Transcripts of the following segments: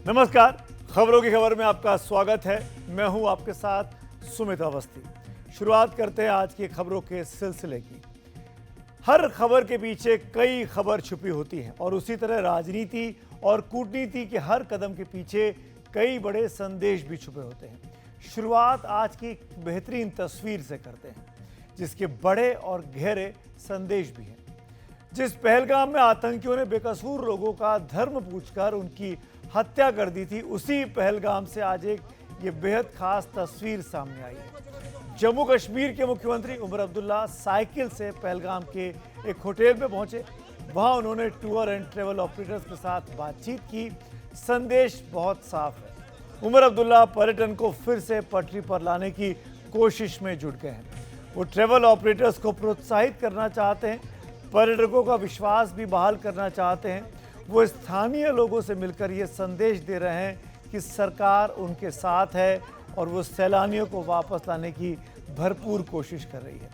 नमस्कार, खबरों की खबर में आपका स्वागत है। मैं हूं आपके साथ सुमित अवस्थी। शुरुआत करते हैं आज की खबरों के सिलसिले की। हर खबर के पीछे कई खबर छुपी होती हैं और उसी तरह राजनीति और कूटनीति के हर कदम के पीछे कई बड़े संदेश भी छुपे होते हैं। शुरुआत आज की बेहतरीन तस्वीर से करते हैं जिसके बड़े और गहरे संदेश भी हैं। जिस पहलगाम में आतंकियों ने बेकसूर लोगों का धर्म पूछकर उनकी हत्या कर दी थी, उसी पहलगाम से आज एक ये बेहद खास तस्वीर सामने आई है। जम्मू कश्मीर के मुख्यमंत्री उमर अब्दुल्ला साइकिल से पहलगाम के एक होटल में पहुंचे। वहां उन्होंने टूर एंड ट्रेवल ऑपरेटर्स के साथ बातचीत की। संदेश बहुत साफ है। उमर अब्दुल्ला पर्यटन को फिर से पटरी पर लाने की कोशिश में जुट गए हैं। वो ट्रेवल ऑपरेटर्स को प्रोत्साहित करना चाहते हैं, पर्यटकों का विश्वास भी बहाल करना चाहते हैं। वो स्थानीय लोगों से मिलकर ये संदेश दे रहे हैं कि सरकार उनके साथ है और वो सैलानियों को वापस लाने की भरपूर कोशिश कर रही है।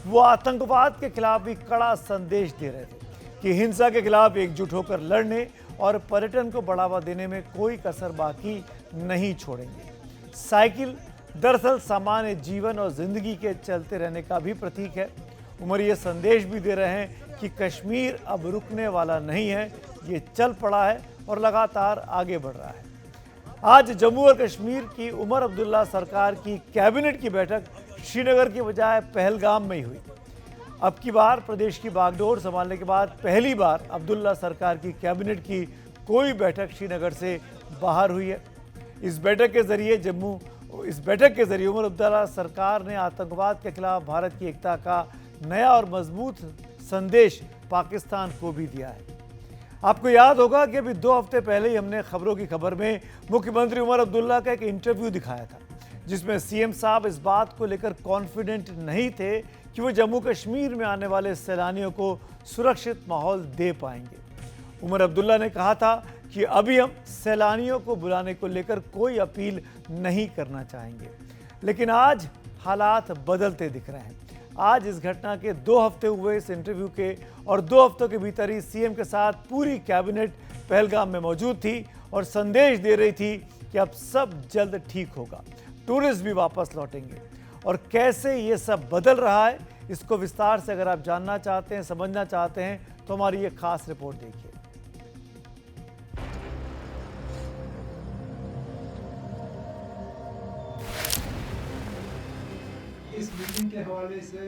वो आतंकवाद के खिलाफ भी कड़ा संदेश दे रहे थे कि हिंसा के खिलाफ एकजुट होकर लड़ने और पर्यटन को बढ़ावा देने में कोई कसर बाकी नहीं छोड़ेंगे। साइकिल दरअसल सामान्य जीवन और जिंदगी के चलते रहने का भी प्रतीक है। उमर ये संदेश भी दे रहे हैं कि कश्मीर अब रुकने वाला नहीं है, ये चल पड़ा है और लगातार आगे बढ़ रहा है। आज जम्मू और कश्मीर की उमर अब्दुल्ला सरकार की कैबिनेट की बैठक श्रीनगर की बजाय पहलगाम में ही हुई। अब की बार प्रदेश की बागडोर संभालने के बाद पहली बार अब्दुल्ला सरकार की कैबिनेट की कोई बैठक श्रीनगर से बाहर हुई है। इस बैठक के जरिए उमर अब्दुल्ला सरकार ने आतंकवाद के खिलाफ भारत की एकता का नया और मजबूत संदेश पाकिस्तान को भी दिया है। आपको याद होगा कि अभी 2 हफ्ते पहले ही हमने खबरों की खबर में मुख्यमंत्री उमर अब्दुल्ला का एक इंटरव्यू दिखाया था जिसमें सीएम साहब इस बात को लेकर कॉन्फिडेंट नहीं थे कि वो जम्मू कश्मीर में आने वाले सैलानियों को सुरक्षित माहौल दे पाएंगे। उमर अब्दुल्ला ने कहा था कि अभी हम सैलानियों को बुलाने को लेकर कोई अपील नहीं करना चाहेंगे, लेकिन आज हालात बदलते दिख रहे हैं। आज इस घटना के 2 हफ्ते हुए इस इंटरव्यू के और 2 हफ्तों के भीतर ही सीएम के साथ पूरी कैबिनेट पहलगाम में मौजूद थी और संदेश दे रही थी कि अब सब जल्द ठीक होगा, टूरिस्ट भी वापस लौटेंगे। और कैसे ये सब बदल रहा है, इसको विस्तार से अगर आप जानना चाहते हैं, समझना चाहते हैं, तो हमारी ये खास रिपोर्ट देखिए। इस मीटिंग के हवाले से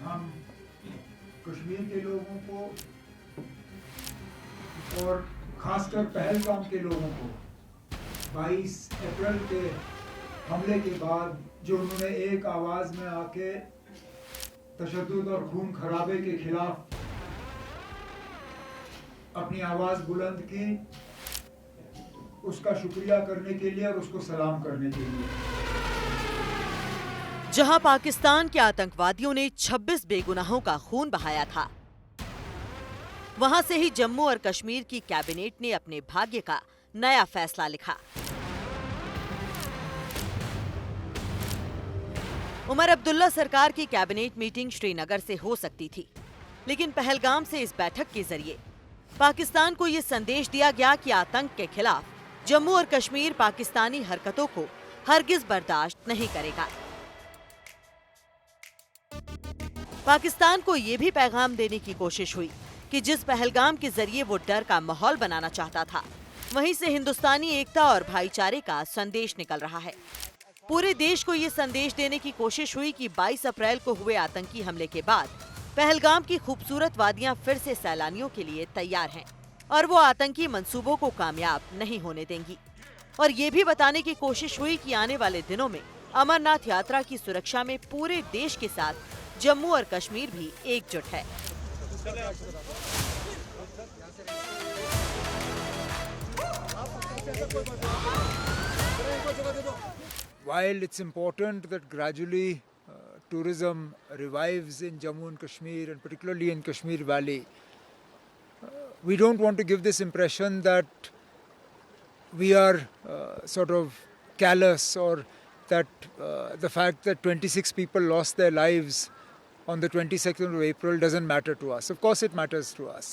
हम कश्मीर के लोगों को और खासकर पहलगाम के लोगों को 22 अप्रैल के हमले के बाद जो उन्होंने एक आवाज में आके तशद्दुद और खून खराबे के खिलाफ अपनी आवाज बुलंद की, उसका शुक्रिया करने के लिए और उसको सलाम करने के लिए। जहां पाकिस्तान के आतंकवादियों ने 26 बेगुनाहों का खून बहाया था, वहां से ही जम्मू और कश्मीर की कैबिनेट ने अपने भाग्य का नया फैसला लिखा। उमर अब्दुल्ला सरकार की कैबिनेट मीटिंग श्रीनगर से हो सकती थी, लेकिन पहलगाम से इस बैठक के जरिए पाकिस्तान को ये संदेश दिया गया कि आतंक के खिलाफ जम्मू और कश्मीर पाकिस्तानी हरकतों को हरगिज बर्दाश्त नहीं करेगा। पाकिस्तान को ये भी पैगाम देने की कोशिश हुई कि जिस पहलगाम के जरिए वो डर का माहौल बनाना चाहता था, वहीं से हिंदुस्तानी एकता और भाईचारे का संदेश निकल रहा है। पूरे देश को ये संदेश देने की कोशिश हुई कि 22 अप्रैल को हुए आतंकी हमले के बाद पहलगाम की खूबसूरत वादियां फिर से सैलानियों के लिए तैयार हैं और वो आतंकी मंसूबों को कामयाब नहीं होने देंगी। और ये भी बताने की कोशिश हुई कि आने वाले दिनों में अमरनाथ यात्रा की सुरक्षा में पूरे देश के साथ जम्मू और कश्मीर भी एकजुट है। While it's important that gradually tourism revives in Jammu and Kashmir and particularly in Kashmir Valley, we don't want to give this impression that we are sort of callous or that the fact that 26 people lost their lives on the 22nd of April doesn't matter to us. Of course it matters to us.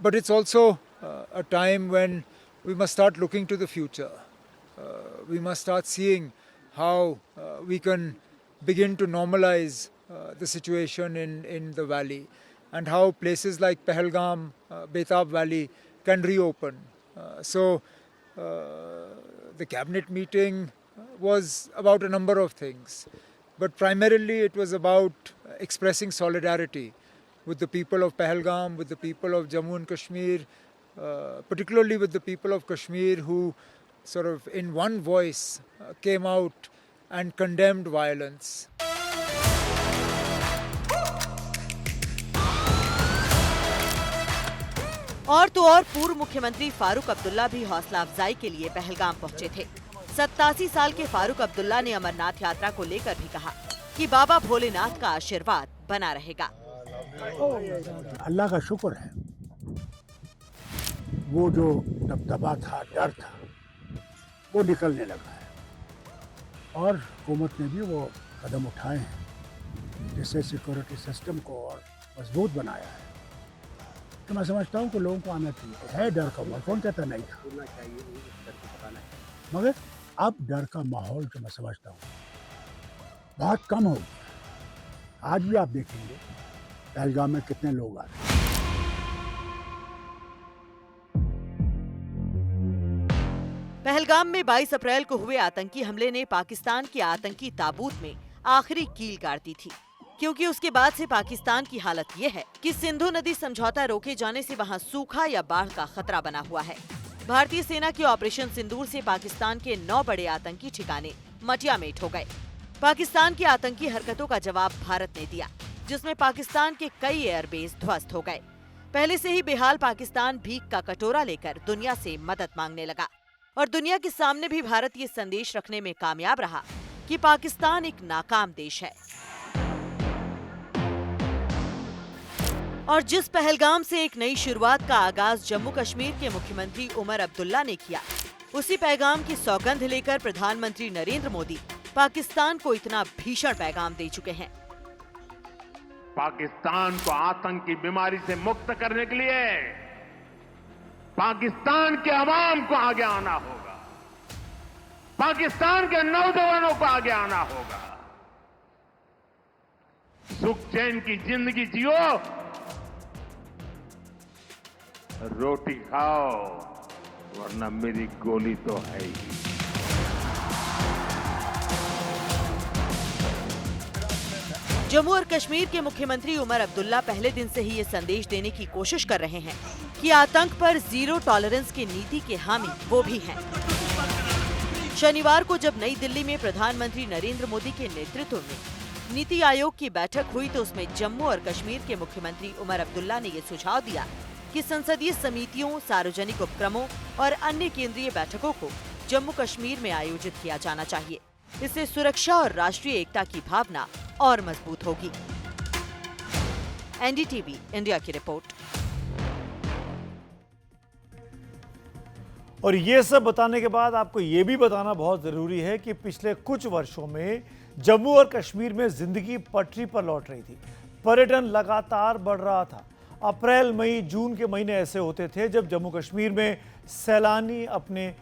But it's also a time when we must start looking to the future. We must start seeing how we can begin to normalize the situation in the valley, and how places like Pahalgam, Betab Valley can reopen. So the cabinet meeting was about a number of things, but primarily it was about expressing solidarity with the people of Pahalgam, with the people of Jammu and Kashmir, particularly with the people of Kashmir who sort of in one voice came out and condemned violence. और तो और पूर्व मुख्यमंत्री फारूक अब्दुल्ला भी हौसला अफजाई के लिए पहलगाम पहुंचे थे। 87 साल के फारूक अब्दुल्ला ने अमरनाथ यात्रा को लेकर भी कहा कि बाबा भोलेनाथ का आशीर्वाद बना रहेगा। अल्लाह का शुक्र है, वो जो दबदबा था, डर था, वो निकलने लगा है और हुकूमत ने भी वो कदम उठाए हैं जिससे सिक्योरिटी सिस्टम को और मजबूत बनाया है। तो मैं समझता हूँ कि लोगों को आना चाहिए। है डर का माहौल, कौन कहता नहीं था, मगर अब डर का माहौल जो मैं समझता हूँ बहुत कम हो गया। आज भी आप देखेंगे पहलगाम में कितने लोग आ रहे हैं। पहलगाम में 22 अप्रैल को हुए आतंकी हमले ने पाकिस्तान के आतंकी ताबूत में आखिरी कील गाड़ दी थी, क्योंकि उसके बाद से पाकिस्तान की हालत ये है कि सिंधु नदी समझौता रोके जाने से वहां सूखा या बाढ़ का खतरा बना हुआ है। भारतीय सेना के ऑपरेशन सिंदूर से पाकिस्तान के 9 बड़े आतंकी ठिकाने मटियामेट हो गए। पाकिस्तान की आतंकी हरकतों का जवाब भारत ने दिया, जिसमें पाकिस्तान के कई एयरबेस ध्वस्त हो गए। पहले से ही बेहाल पाकिस्तान भीख का कटोरा लेकर दुनिया से मदद मांगने लगा और दुनिया के सामने भी भारत ये संदेश रखने में कामयाब रहा कि पाकिस्तान एक नाकाम देश है। और जिस पहलगाम से एक नई शुरुआत का आगाज जम्मू कश्मीर के मुख्यमंत्री उमर अब्दुल्ला ने किया, उसी पैगाम की सौगंध लेकर प्रधानमंत्री नरेंद्र मोदी पाकिस्तान को इतना भीषण पैगाम दे चुके हैं। पाकिस्तान को आतंक की बीमारी से मुक्त करने के लिए पाकिस्तान के अवाम को आगे आना होगा, पाकिस्तान के नौजवानों को आगे आना होगा। सुख चैन की जिंदगी जियो, रोटी खाओ, वरना मेरी गोली तो है ही। जम्मू और कश्मीर के मुख्यमंत्री उमर अब्दुल्ला पहले दिन से ही ये संदेश देने की कोशिश कर रहे हैं कि आतंक पर जीरो टॉलरेंस की नीति के हामी वो भी हैं। शनिवार को जब नई दिल्ली में प्रधानमंत्री नरेंद्र मोदी के नेतृत्व में नीति आयोग की बैठक हुई तो उसमें जम्मू और कश्मीर के मुख्यमंत्री उमर अब्दुल्ला ने ये सुझाव दिया कि संसदीय समितियों, सार्वजनिक उपक्रमों और अन्य केंद्रीय बैठकों को जम्मू कश्मीर में आयोजित किया जाना चाहिए। इससे सुरक्षा और राष्ट्रीय एकता की भावना और मजबूत होगी। एनडीटीवी इंडिया की रिपोर्ट। और ये सब बताने के बाद आपको ये भी बताना बहुत जरूरी है कि पिछले कुछ वर्षों में जम्मू और कश्मीर में जिंदगी पटरी पर लौट रही थी। पर्यटन लगातार बढ़ रहा था। अप्रैल, मई, जून के महीने ऐसे होते थे जब जम्मू कश्मीर में सैलानी अपने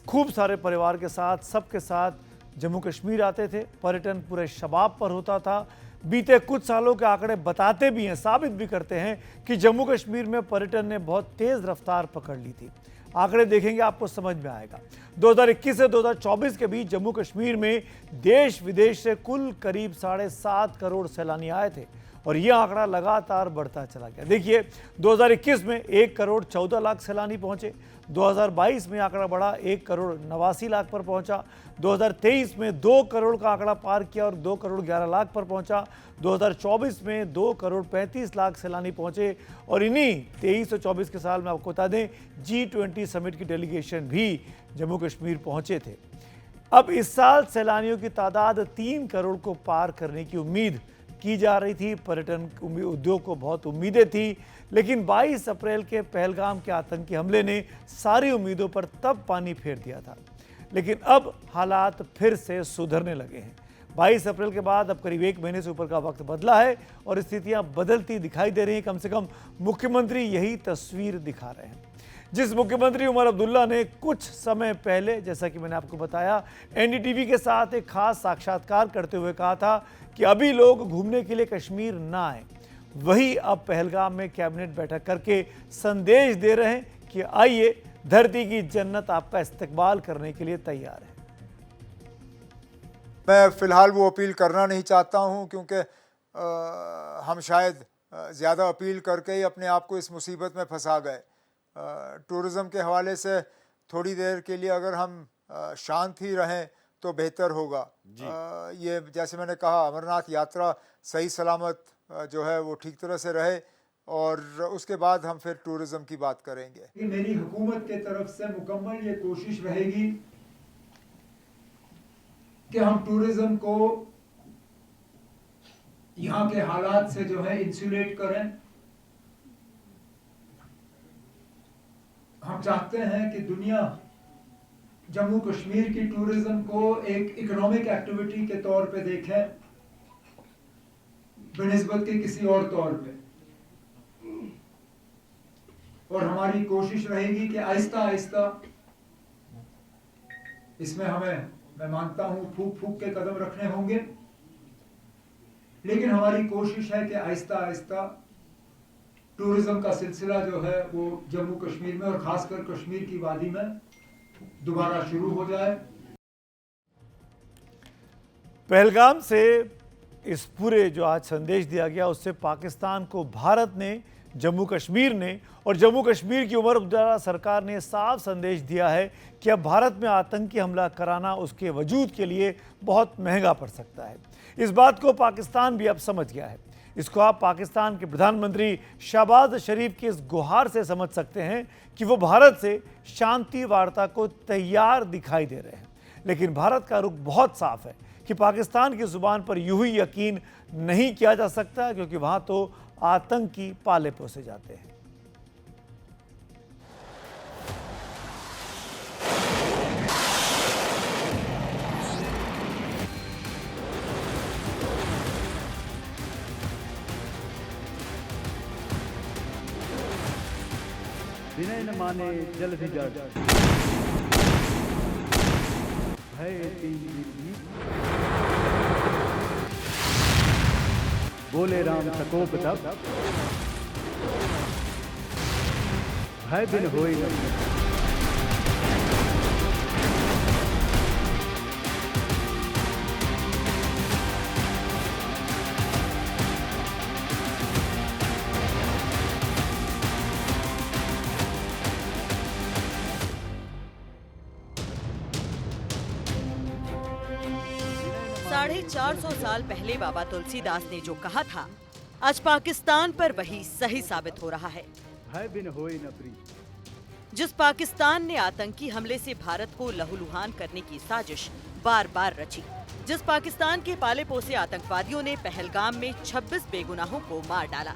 खूब सारे परिवार के साथ, सबके साथ जम्मू कश्मीर आते थे। पर्यटन पूरे शबाब पर होता था। बीते कुछ सालों के आंकड़े बताते भी हैं, साबित भी करते हैं कि जम्मू कश्मीर में पर्यटन ने बहुत तेज रफ्तार पकड़ ली थी। आंकड़े देखेंगे आपको समझ में आएगा। 2021 से 2024 के बीच जम्मू कश्मीर में देश विदेश से कुल करीब 7.5 करोड़ सैलानी आए थे और यह आंकड़ा लगातार बढ़ता चला गया। देखिए, 2021 में 1 करोड़ 14 लाख सैलानी पहुंचे। 2022 में आंकड़ा बढ़ा 1 करोड़ 89 लाख पर पहुंचा। 2023 में 2 करोड़ का आंकड़ा पार किया और 2 करोड़ 11 लाख पर पहुंचा। 2024 में 2 करोड़ 35 लाख सैलानी पहुंचे और इन्हीं 23 और 24 के साल में आपको बता दें G20 समिट की डेलीगेशन भी जम्मू कश्मीर पहुंचे थे। अब इस साल सैलानियों की तादाद 3 करोड़ को पार करने की उम्मीद की जा रही थी। पर्यटन उद्योग को बहुत उम्मीदें थी, लेकिन 22 अप्रैल के पहलगाम के आतंकी हमले ने सारी उम्मीदों पर तब पानी फेर दिया था। लेकिन अब हालात फिर से सुधरने लगे हैं। 22 अप्रैल के बाद अब करीब 1 महीने से ऊपर का वक्त बदला है और स्थितियां बदलती दिखाई दे रही हैं। कम से कम मुख्यमंत्री यही तस्वीर दिखा रहे हैं। जिस मुख्यमंत्री उमर अब्दुल्ला ने कुछ समय पहले, जैसा कि मैंने आपको बताया, एनडीटीवी के साथ एक खास साक्षात्कार करते हुए कहा था कि अभी लोग घूमने के लिए कश्मीर ना आए, वही अब पहलगाम में कैबिनेट बैठक करके संदेश दे रहे हैं कि आइए, धरती की जन्नत आपका इस्तकबाल करने के लिए तैयार है। मैं फ़िलहाल वो अपील करना नहीं चाहता हूँ, क्योंकि हम शायद ज़्यादा अपील करके ही अपने आप को इस मुसीबत में फंसा गए। टूरिज़्म के हवाले से थोड़ी देर के लिए अगर हम शांत ही रहें तो बेहतर होगा। ये जैसे मैंने कहा, अमरनाथ यात्रा सही सलामत जो है वो ठीक तरह से रहे, और उसके बाद हम फिर टूरिज़्म की बात करेंगे। मेरी हुकूमत के तरफ से मुकम्मल ये कोशिश रहेगी कि हम टूरिज्म को यहाँ के हालात से जो है इंसुलेट करें। हम चाहते हैं कि दुनिया जम्मू कश्मीर की टूरिज्म को एक इकोनॉमिक एक्टिविटी के तौर पे देखे, बनिस्बत के किसी और तौर पे। और हमारी कोशिश रहेगी कि आहिस्ता आहिस्ता इसमें हमें, मैं मानता हूं, फूक फूक के कदम रखने होंगे, लेकिन हमारी कोशिश है कि आहिस्ता आहिस्ता टूरिज्म का सिलसिला जो है वो जम्मू कश्मीर में और खासकर कश्मीर की वादी में दोबारा शुरू हो जाए। पहलगाम से इस पूरे जो आज संदेश दिया गया, उससे पाकिस्तान को भारत ने, जम्मू कश्मीर ने और जम्मू कश्मीर की उमर अब्दुल्ला सरकार ने साफ संदेश दिया है कि अब भारत में आतंकी हमला कराना उसके वजूद के लिए बहुत महंगा पड़ सकता है। इस बात को पाकिस्तान भी अब समझ गया है। इसको आप पाकिस्तान के प्रधानमंत्री शहबाज शरीफ की इस गुहार से समझ सकते हैं कि वो भारत से शांति वार्ता को तैयार दिखाई दे रहे हैं। लेकिन भारत का रुख बहुत साफ है कि पाकिस्तान की जुबान पर यूं ही यकीन नहीं किया जा सकता, क्योंकि वहां तो आतंकी पाले पोसे जाते हैं। विनय न माने जल भी जड़, भय बोले राम सकोप तब, भय बिन होई न। साढ़े 400 साल पहले बाबा तुलसीदास ने जो कहा था, आज पाकिस्तान पर वही सही साबित हो रहा है। भय बिन होई न प्री। जिस पाकिस्तान ने आतंकी हमले से भारत को लहूलुहान करने की साजिश बार बार रची, जिस पाकिस्तान के पाले पोसे आतंकवादियों ने पहलगाम में 26 बेगुनाहों को मार डाला,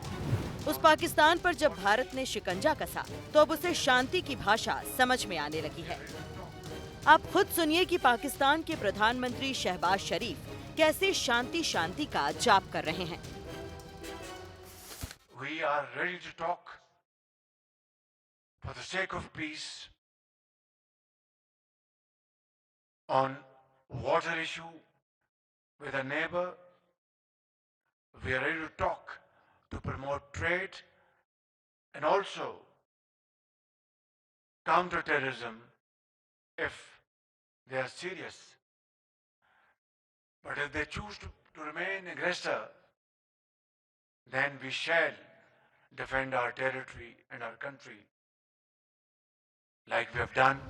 उस पाकिस्तान पर जब भारत ने शिकंजा कसा तो अब उसे शांति की भाषा समझ में आने लगी है। आप खुद सुनिए कि पाकिस्तान के प्रधानमंत्री शहबाज शरीफ कैसे शांति शांति का जाप कर रहे हैं। We are ready to talk for the sake of peace on water issue with a neighbor. We are ready to talk to promote trade and also counter terrorism if they are serious. But if they choose to remain aggressor, then we shall defend our territory and our country like we have done.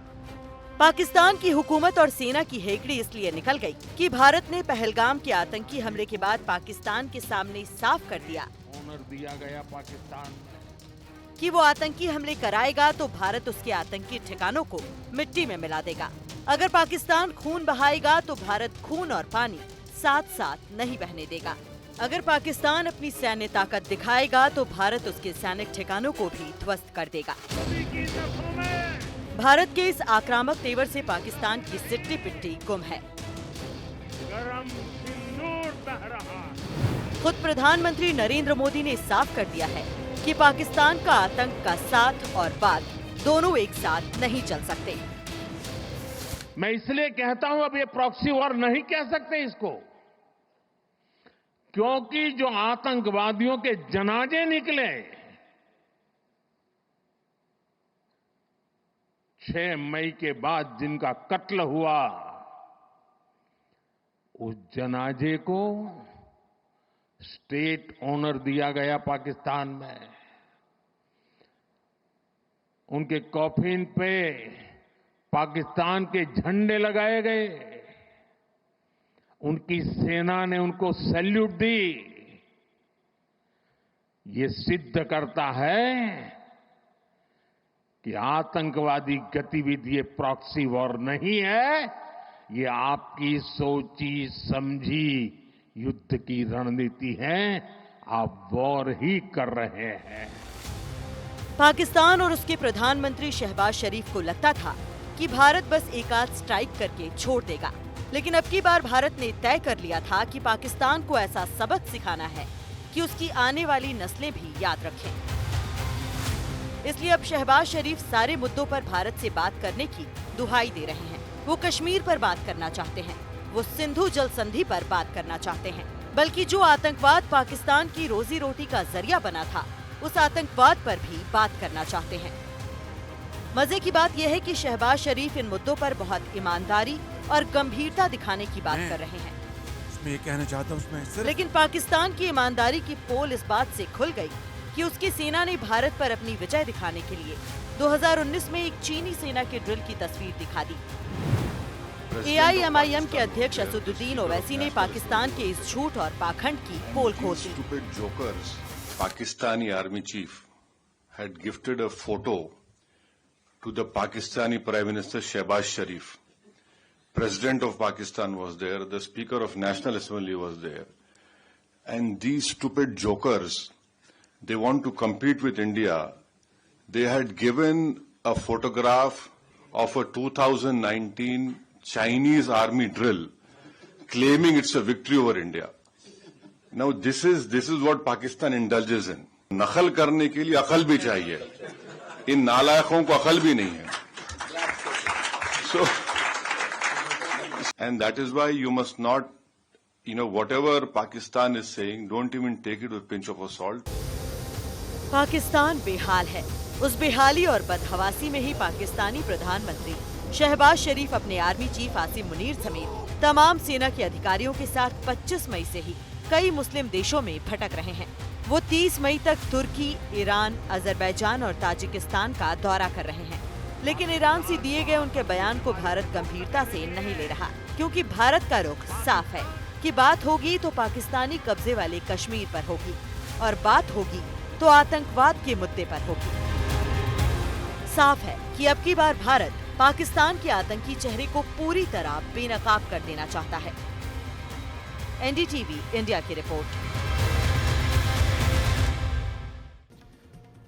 Pakistan की हुकूमत और सेना की हेकड़ी इसलिए निकल गई कि भारत ने पहलगाम के आतंकी हमले के बाद पाकिस्तान के सामने साफ कर दिया गया पाकिस्तान कि वो आतंकी हमले कराएगा तो भारत उसके आतंकी ठिकानों को मिट्टी में मिला देगा। अगर पाकिस्तान खून बहाएगा तो भारत खून और पानी साथ साथ नहीं बहने देगा। अगर पाकिस्तान अपनी सैन्य ताकत दिखाएगा तो भारत उसके सैनिक ठिकानों को भी ध्वस्त कर देगा। भारत के इस आक्रामक तेवर से पाकिस्तान की सिट्टी पिट्टी गुम है। खुद प्रधानमंत्री नरेंद्र मोदी ने साफ कर दिया है कि पाकिस्तान का आतंक का साथ और बात दोनों एक साथ नहीं चल सकते। मैं इसलिए कहता हूं अब ये प्रॉक्सी वॉर नहीं कह सकते इसको, क्योंकि जो आतंकवादियों के जनाजे निकले 6 मई के बाद जिनका कत्ल हुआ, उस जनाजे को स्टेट ऑनर दिया गया पाकिस्तान में। उनके कॉफिन पे पाकिस्तान के झंडे लगाए गए, उनकी सेना ने उनको सैल्यूट दी। ये सिद्ध करता है कि आतंकवादी गतिविधि ये प्रॉक्सी वॉर नहीं है, ये आपकी सोची समझी युद्ध की रणनीति है। आप वॉर ही कर रहे हैं। पाकिस्तान और उसके प्रधानमंत्री शहबाज शरीफ को लगता था कि भारत बस एक आध स्ट्राइक करके छोड़ देगा, लेकिन अब की बार भारत ने तय कर लिया था कि पाकिस्तान को ऐसा सबक सिखाना है कि उसकी आने वाली नस्लें भी याद रखें। इसलिए अब शहबाज शरीफ सारे मुद्दों पर भारत से बात करने की दुहाई दे रहे हैं। वो कश्मीर पर बात करना चाहते हैं, वो सिंधु जल संधि पर बात करना चाहते हैं, बल्कि जो आतंकवाद पाकिस्तान की रोजी रोटी का जरिया बना था, उस आतंकवाद पर भी बात करना चाहते हैं। मजे की बात यह है कि शहबाज शरीफ इन मुद्दों पर बहुत ईमानदारी और गंभीरता दिखाने की बात कर रहे हैं। उसमें ये कहना चाहता हूँ उसमें सिर्फ लेकिन पाकिस्तान की ईमानदारी की पोल इस बात से खुल गई कि उसकी सेना ने भारत पर अपनी विजय दिखाने के लिए 2019 में एक चीनी सेना के ड्रिल की तस्वीर दिखा दी। AIMIM के अध्यक्ष असदुद्दीन ओवैसी ने पाकिस्तान के इस झूठ और पाखंड की पोल खोल दी। Stupid jokers. Pakistani army chief had gifted a photo to the Pakistani Prime Minister Shehbaz Sharif. President of Pakistan was there, the Speaker of National Assembly was there. And these stupid jokers, they want to compete with India. They had given a photograph of a 2019 Chinese army drill, claiming it's a victory over India. Now this is what Pakistan indulges in. नकल करने के लिए अकल भी चाहिए, इन नालायकों को अकल भी नहीं है. So, and that is why you must not, whatever Pakistan is saying, don't even take it with a pinch of salt. Pakistan बेहाल है। उस बेहाली और बदहवासी में ही पाकिस्तानी प्रधानमंत्री शहबाज शरीफ अपने आर्मी चीफ आसिम मुनीर समेत तमाम सेना के अधिकारियों के साथ 25 मई से ही कई मुस्लिम देशों में भटक रहे हैं। वो 30 मई तक तुर्की, ईरान, अजरबैजान और ताजिकिस्तान का दौरा कर रहे हैं। लेकिन ईरान से दिए गए उनके बयान को भारत गंभीरता से नहीं ले रहा, क्योंकि भारत का रुख साफ है कि बात होगी तो पाकिस्तानी कब्जे वाले कश्मीर पर होगी और बात होगी तो आतंकवाद के मुद्दे पर होगी। साफ है कि अब की बार भारत पाकिस्तान के आतंकी चेहरे को पूरी तरह बेनकाब कर देना चाहता है। NDTV इंडिया की रिपोर्ट।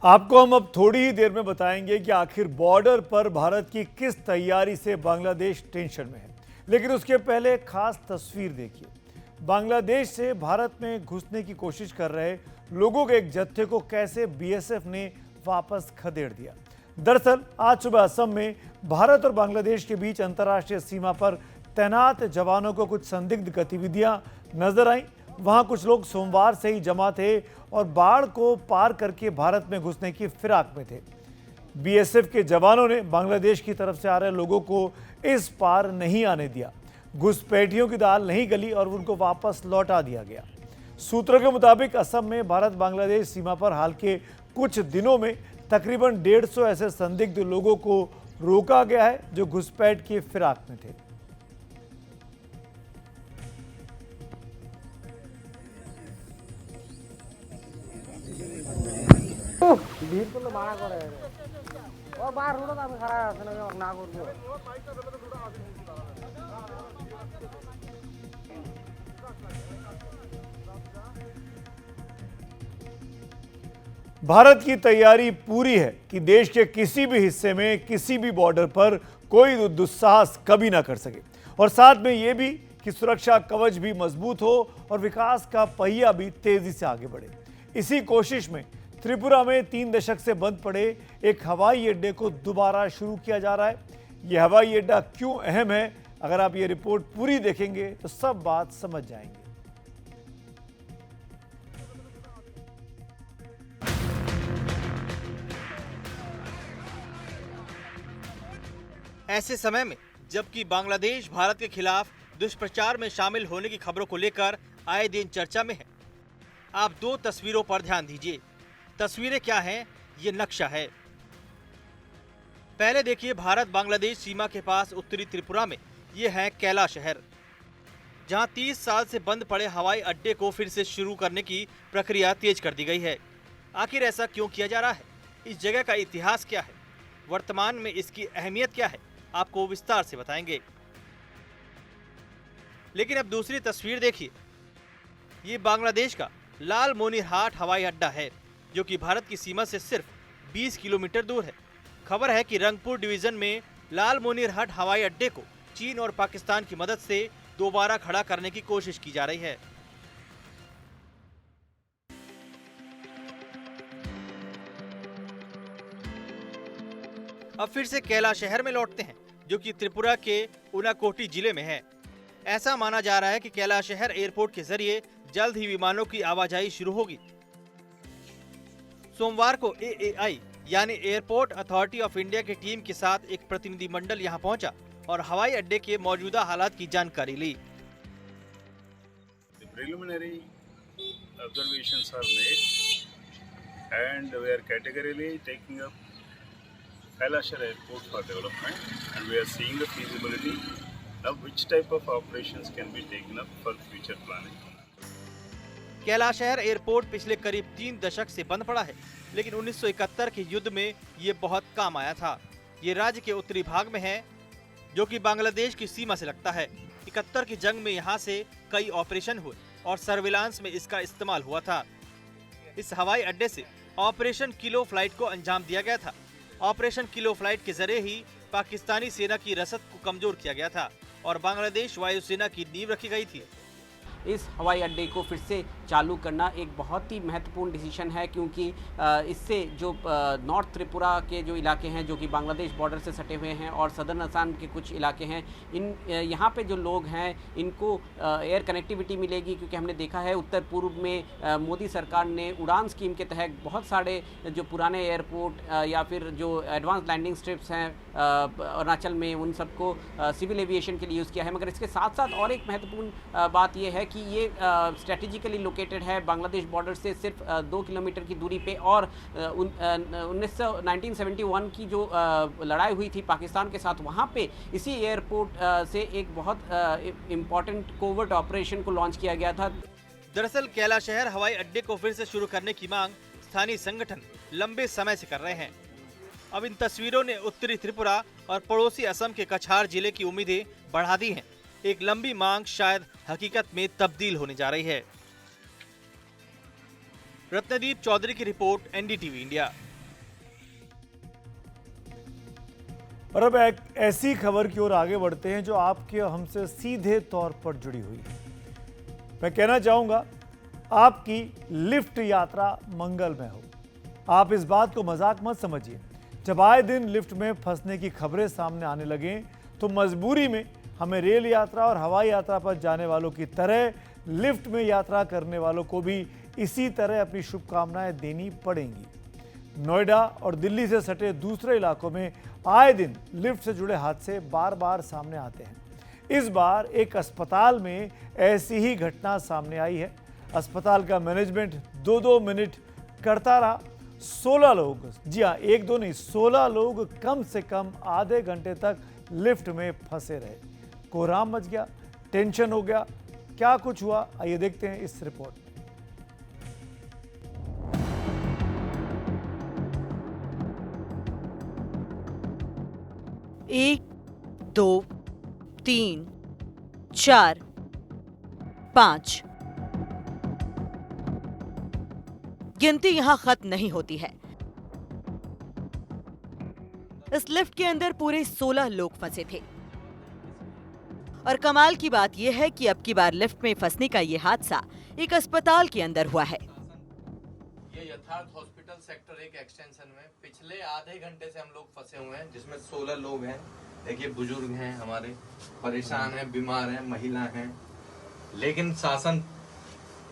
आपको हम अब थोड़ी ही देर में बताएंगे कि आखिर बॉर्डर पर भारत की किस तैयारी से बांग्लादेश टेंशन में है, लेकिन उसके पहले खास तस्वीर देखिए। बांग्लादेश से भारत में घुसने की कोशिश कर रहे लोगों के एक जत्थे को कैसे BSF ने वापस खदेड़ दिया। दरअसल आज सुबह असम में भारत और बांग्लादेश के बीच अंतर्राष्ट्रीय सीमा पर तैनात जवानों को कुछ संदिग्ध गतिविधियां नजर आईं। वहां कुछ लोग सोमवार से ही जमा थे और बाढ़ को पार करके भारत में घुसने की फिराक में थे। BSF के जवानों ने बांग्लादेश की तरफ से आ रहे लोगों को इस पार नहीं आने दिया। घुसपैठियों की दाल नहीं गली और उनको वापस लौटा दिया गया। सूत्रों के मुताबिक असम में भारत बांग्लादेश सीमा पर हाल के कुछ दिनों में तकरीबन 150 ऐसे संदिग्ध लोगों को रोका गया है जो घुसपैठ की फिराक में थे। भारत की तैयारी पूरी है कि देश के किसी भी हिस्से में किसी भी बॉर्डर पर कोई दुस्साहस कभी ना कर सके, और साथ में यह भी कि सुरक्षा कवच भी मजबूत हो और विकास का पहिया भी तेजी से आगे बढ़े। इसी कोशिश में त्रिपुरा में 3 दशक से बंद पड़े एक हवाई अड्डे को दोबारा शुरू किया जा रहा है। यह हवाई अड्डा क्यों अहम है, अगर आप ये रिपोर्ट पूरी देखेंगे तो सब बात समझ जाएंगे। ऐसे समय में जबकि बांग्लादेश भारत के खिलाफ दुष्प्रचार में शामिल होने की खबरों को लेकर आए दिन चर्चा में है, आप 2 तस्वीरों पर ध्यान दीजिए। तस्वीरें क्या हैं? ये नक्शा है। पहले देखिए भारत बांग्लादेश सीमा के पास उत्तरी त्रिपुरा में ये है कैला शहर, जहां 30 साल से बंद पड़े हवाई अड्डे को फिर से शुरू करने की प्रक्रिया तेज कर दी गई है। आखिर ऐसा क्यों किया जा रहा है? इस जगह का इतिहास क्या है? वर्तमान में इसकी अहमियत क्या है? आपको विस्तार से बताएंगे। लेकिन अब दूसरी तस्वीर देखिए। ये बांग्लादेश का लालमोनिरहाट हवाई अड्डा है, जो कि भारत की सीमा से सिर्फ 20 किलोमीटर दूर है। खबर है कि रंगपुर डिवीजन में लालमोनिरहाट हवाई अड्डे को चीन और पाकिस्तान की मदद से दोबारा खड़ा करने की कोशिश की जा रही है। अब फिर से कैला शहर में लौटते हैं, जो कि त्रिपुरा के उनाकोटी जिले में है। ऐसा माना जा रहा है कि कैला शहर एयरपोर्ट के जरिए जल्द ही विमानों की आवाजाही शुरू होगी। सोमवार को AAI यानी एयरपोर्ट अथॉरिटी ऑफ इंडिया की टीम के साथ एक प्रतिनिधिमंडल यहां पहुंचा और हवाई अड्डे के मौजूदा हालात की जानकारी ली। Preliminary observations are made and we are categorically taking up Kailasha Airport for development, and we are seeing the feasibility of which type of operations can be taken up for future planning. कैला शहर airport पिछले करीब 3 दशक से बंद पड़ा है, लेकिन 1971 के युद्ध में ये बहुत काम आया था। ये राज्य के उत्तरी भाग में है, जो कि बांग्लादेश की सीमा से लगता है। 71 की जंग में यहाँ से कई ऑपरेशन हुए और सर्विलांस में इसका इस्तेमाल हुआ था। इस हवाई अड्डे से ऑपरेशन किलो फ्लाइट को अंजाम दिया गया था। ऑपरेशन किलो फ्लाइट के जरिए ही पाकिस्तानी सेना की रसद को कमजोर किया गया था और बांग्लादेश वायुसेना की नींव रखी गई थी। इस हवाई अड्डे को फिर से चालू करना एक बहुत ही महत्वपूर्ण डिसीजन है, क्योंकि इससे जो नॉर्थ त्रिपुरा के जो इलाके हैं, जो कि बांग्लादेश बॉर्डर से सटे हुए हैं, और सदर्न असम के कुछ इलाके हैं, यहाँ पे जो लोग हैं इनको एयर कनेक्टिविटी मिलेगी। क्योंकि हमने देखा है उत्तर पूर्व में मोदी सरकार ने उड़ान स्कीम के तहत बहुत सारे जो पुराने एयरपोर्ट या फिर जो एडवांस लैंडिंग स्ट्रिप्स हैं अरुणाचल में, उन सबको सिविल एविएशन के लिए यूज़ किया है। मगर इसके साथ साथ और एक महत्वपूर्ण बात यह है कि ये स्ट्रेटेजिकली लोकेटेड है बांग्लादेश बॉर्डर से सिर्फ 2 किलोमीटर की दूरी पे, और 1971 की जो लड़ाई हुई थी पाकिस्तान के साथ, वहाँ पे इसी एयरपोर्ट से एक बहुत इम्पॉर्टेंट कोवर्ट ऑपरेशन को लॉन्च किया गया था। दरअसल कैला शहर हवाई अड्डे को फिर से शुरू करने की मांग स्थानीय संगठन लंबे समय से कर रहे हैं। अब इन तस्वीरों ने उत्तरी त्रिपुरा और पड़ोसी असम के कछार जिले की उम्मीदें बढ़ा दी हैं। एक लंबी मांग शायद हकीकत में तब्दील होने जा रही है। रत्नदीप चौधरी की रिपोर्ट, NDTV इंडिया। और अब एक ऐसी खबर की ओर आगे बढ़ते हैं जो आपके हमसे सीधे तौर पर जुड़ी हुई है। मैं कहना चाहूंगा, आपकी लिफ्ट यात्रा मंगलमय हो। आप इस बात को मजाक मत समझिए। जब आए दिन लिफ्ट में फंसने की खबरें सामने आने लगे तो मजबूरी में हमें रेल यात्रा और हवाई यात्रा पर जाने वालों की तरह लिफ्ट में यात्रा करने वालों को भी इसी तरह अपनी शुभकामनाएं देनी पड़ेंगी। नोएडा और दिल्ली से सटे दूसरे इलाकों में आए दिन लिफ्ट से जुड़े हादसे बार बार सामने आते हैं। इस बार एक अस्पताल में ऐसी ही घटना सामने आई है। अस्पताल का मैनेजमेंट 2-2 मिनट करता रहा। 16 लोग, जी हाँ, 1-2 नहीं, 16 लोग कम से कम आधे घंटे तक लिफ्ट में फंसे रहे। कोहराम मच गया, टेंशन हो गया। क्या कुछ हुआ, आइए देखते हैं इस रिपोर्ट में। 1, 2, 3, 4, 5 गिनती यहां खत्म नहीं होती है। इस लिफ्ट के अंदर पूरे 16 लोग फंसे थे। और कमाल की बात यह है कि अब की बार लिफ्ट में फंसने का यह हादसा एक अस्पताल के अंदर हुआ है। यथार्थ हॉस्पिटल सेक्टर 1 एक्सटेंशन में पिछले आधे घंटे से हम लोग फंसे हुए हैं, जिसमें 16 लोग हैं। देखिए बुजुर्ग हैं, हमारे परेशान हैं, बीमार हैं, महिला हैं, लेकिन शासन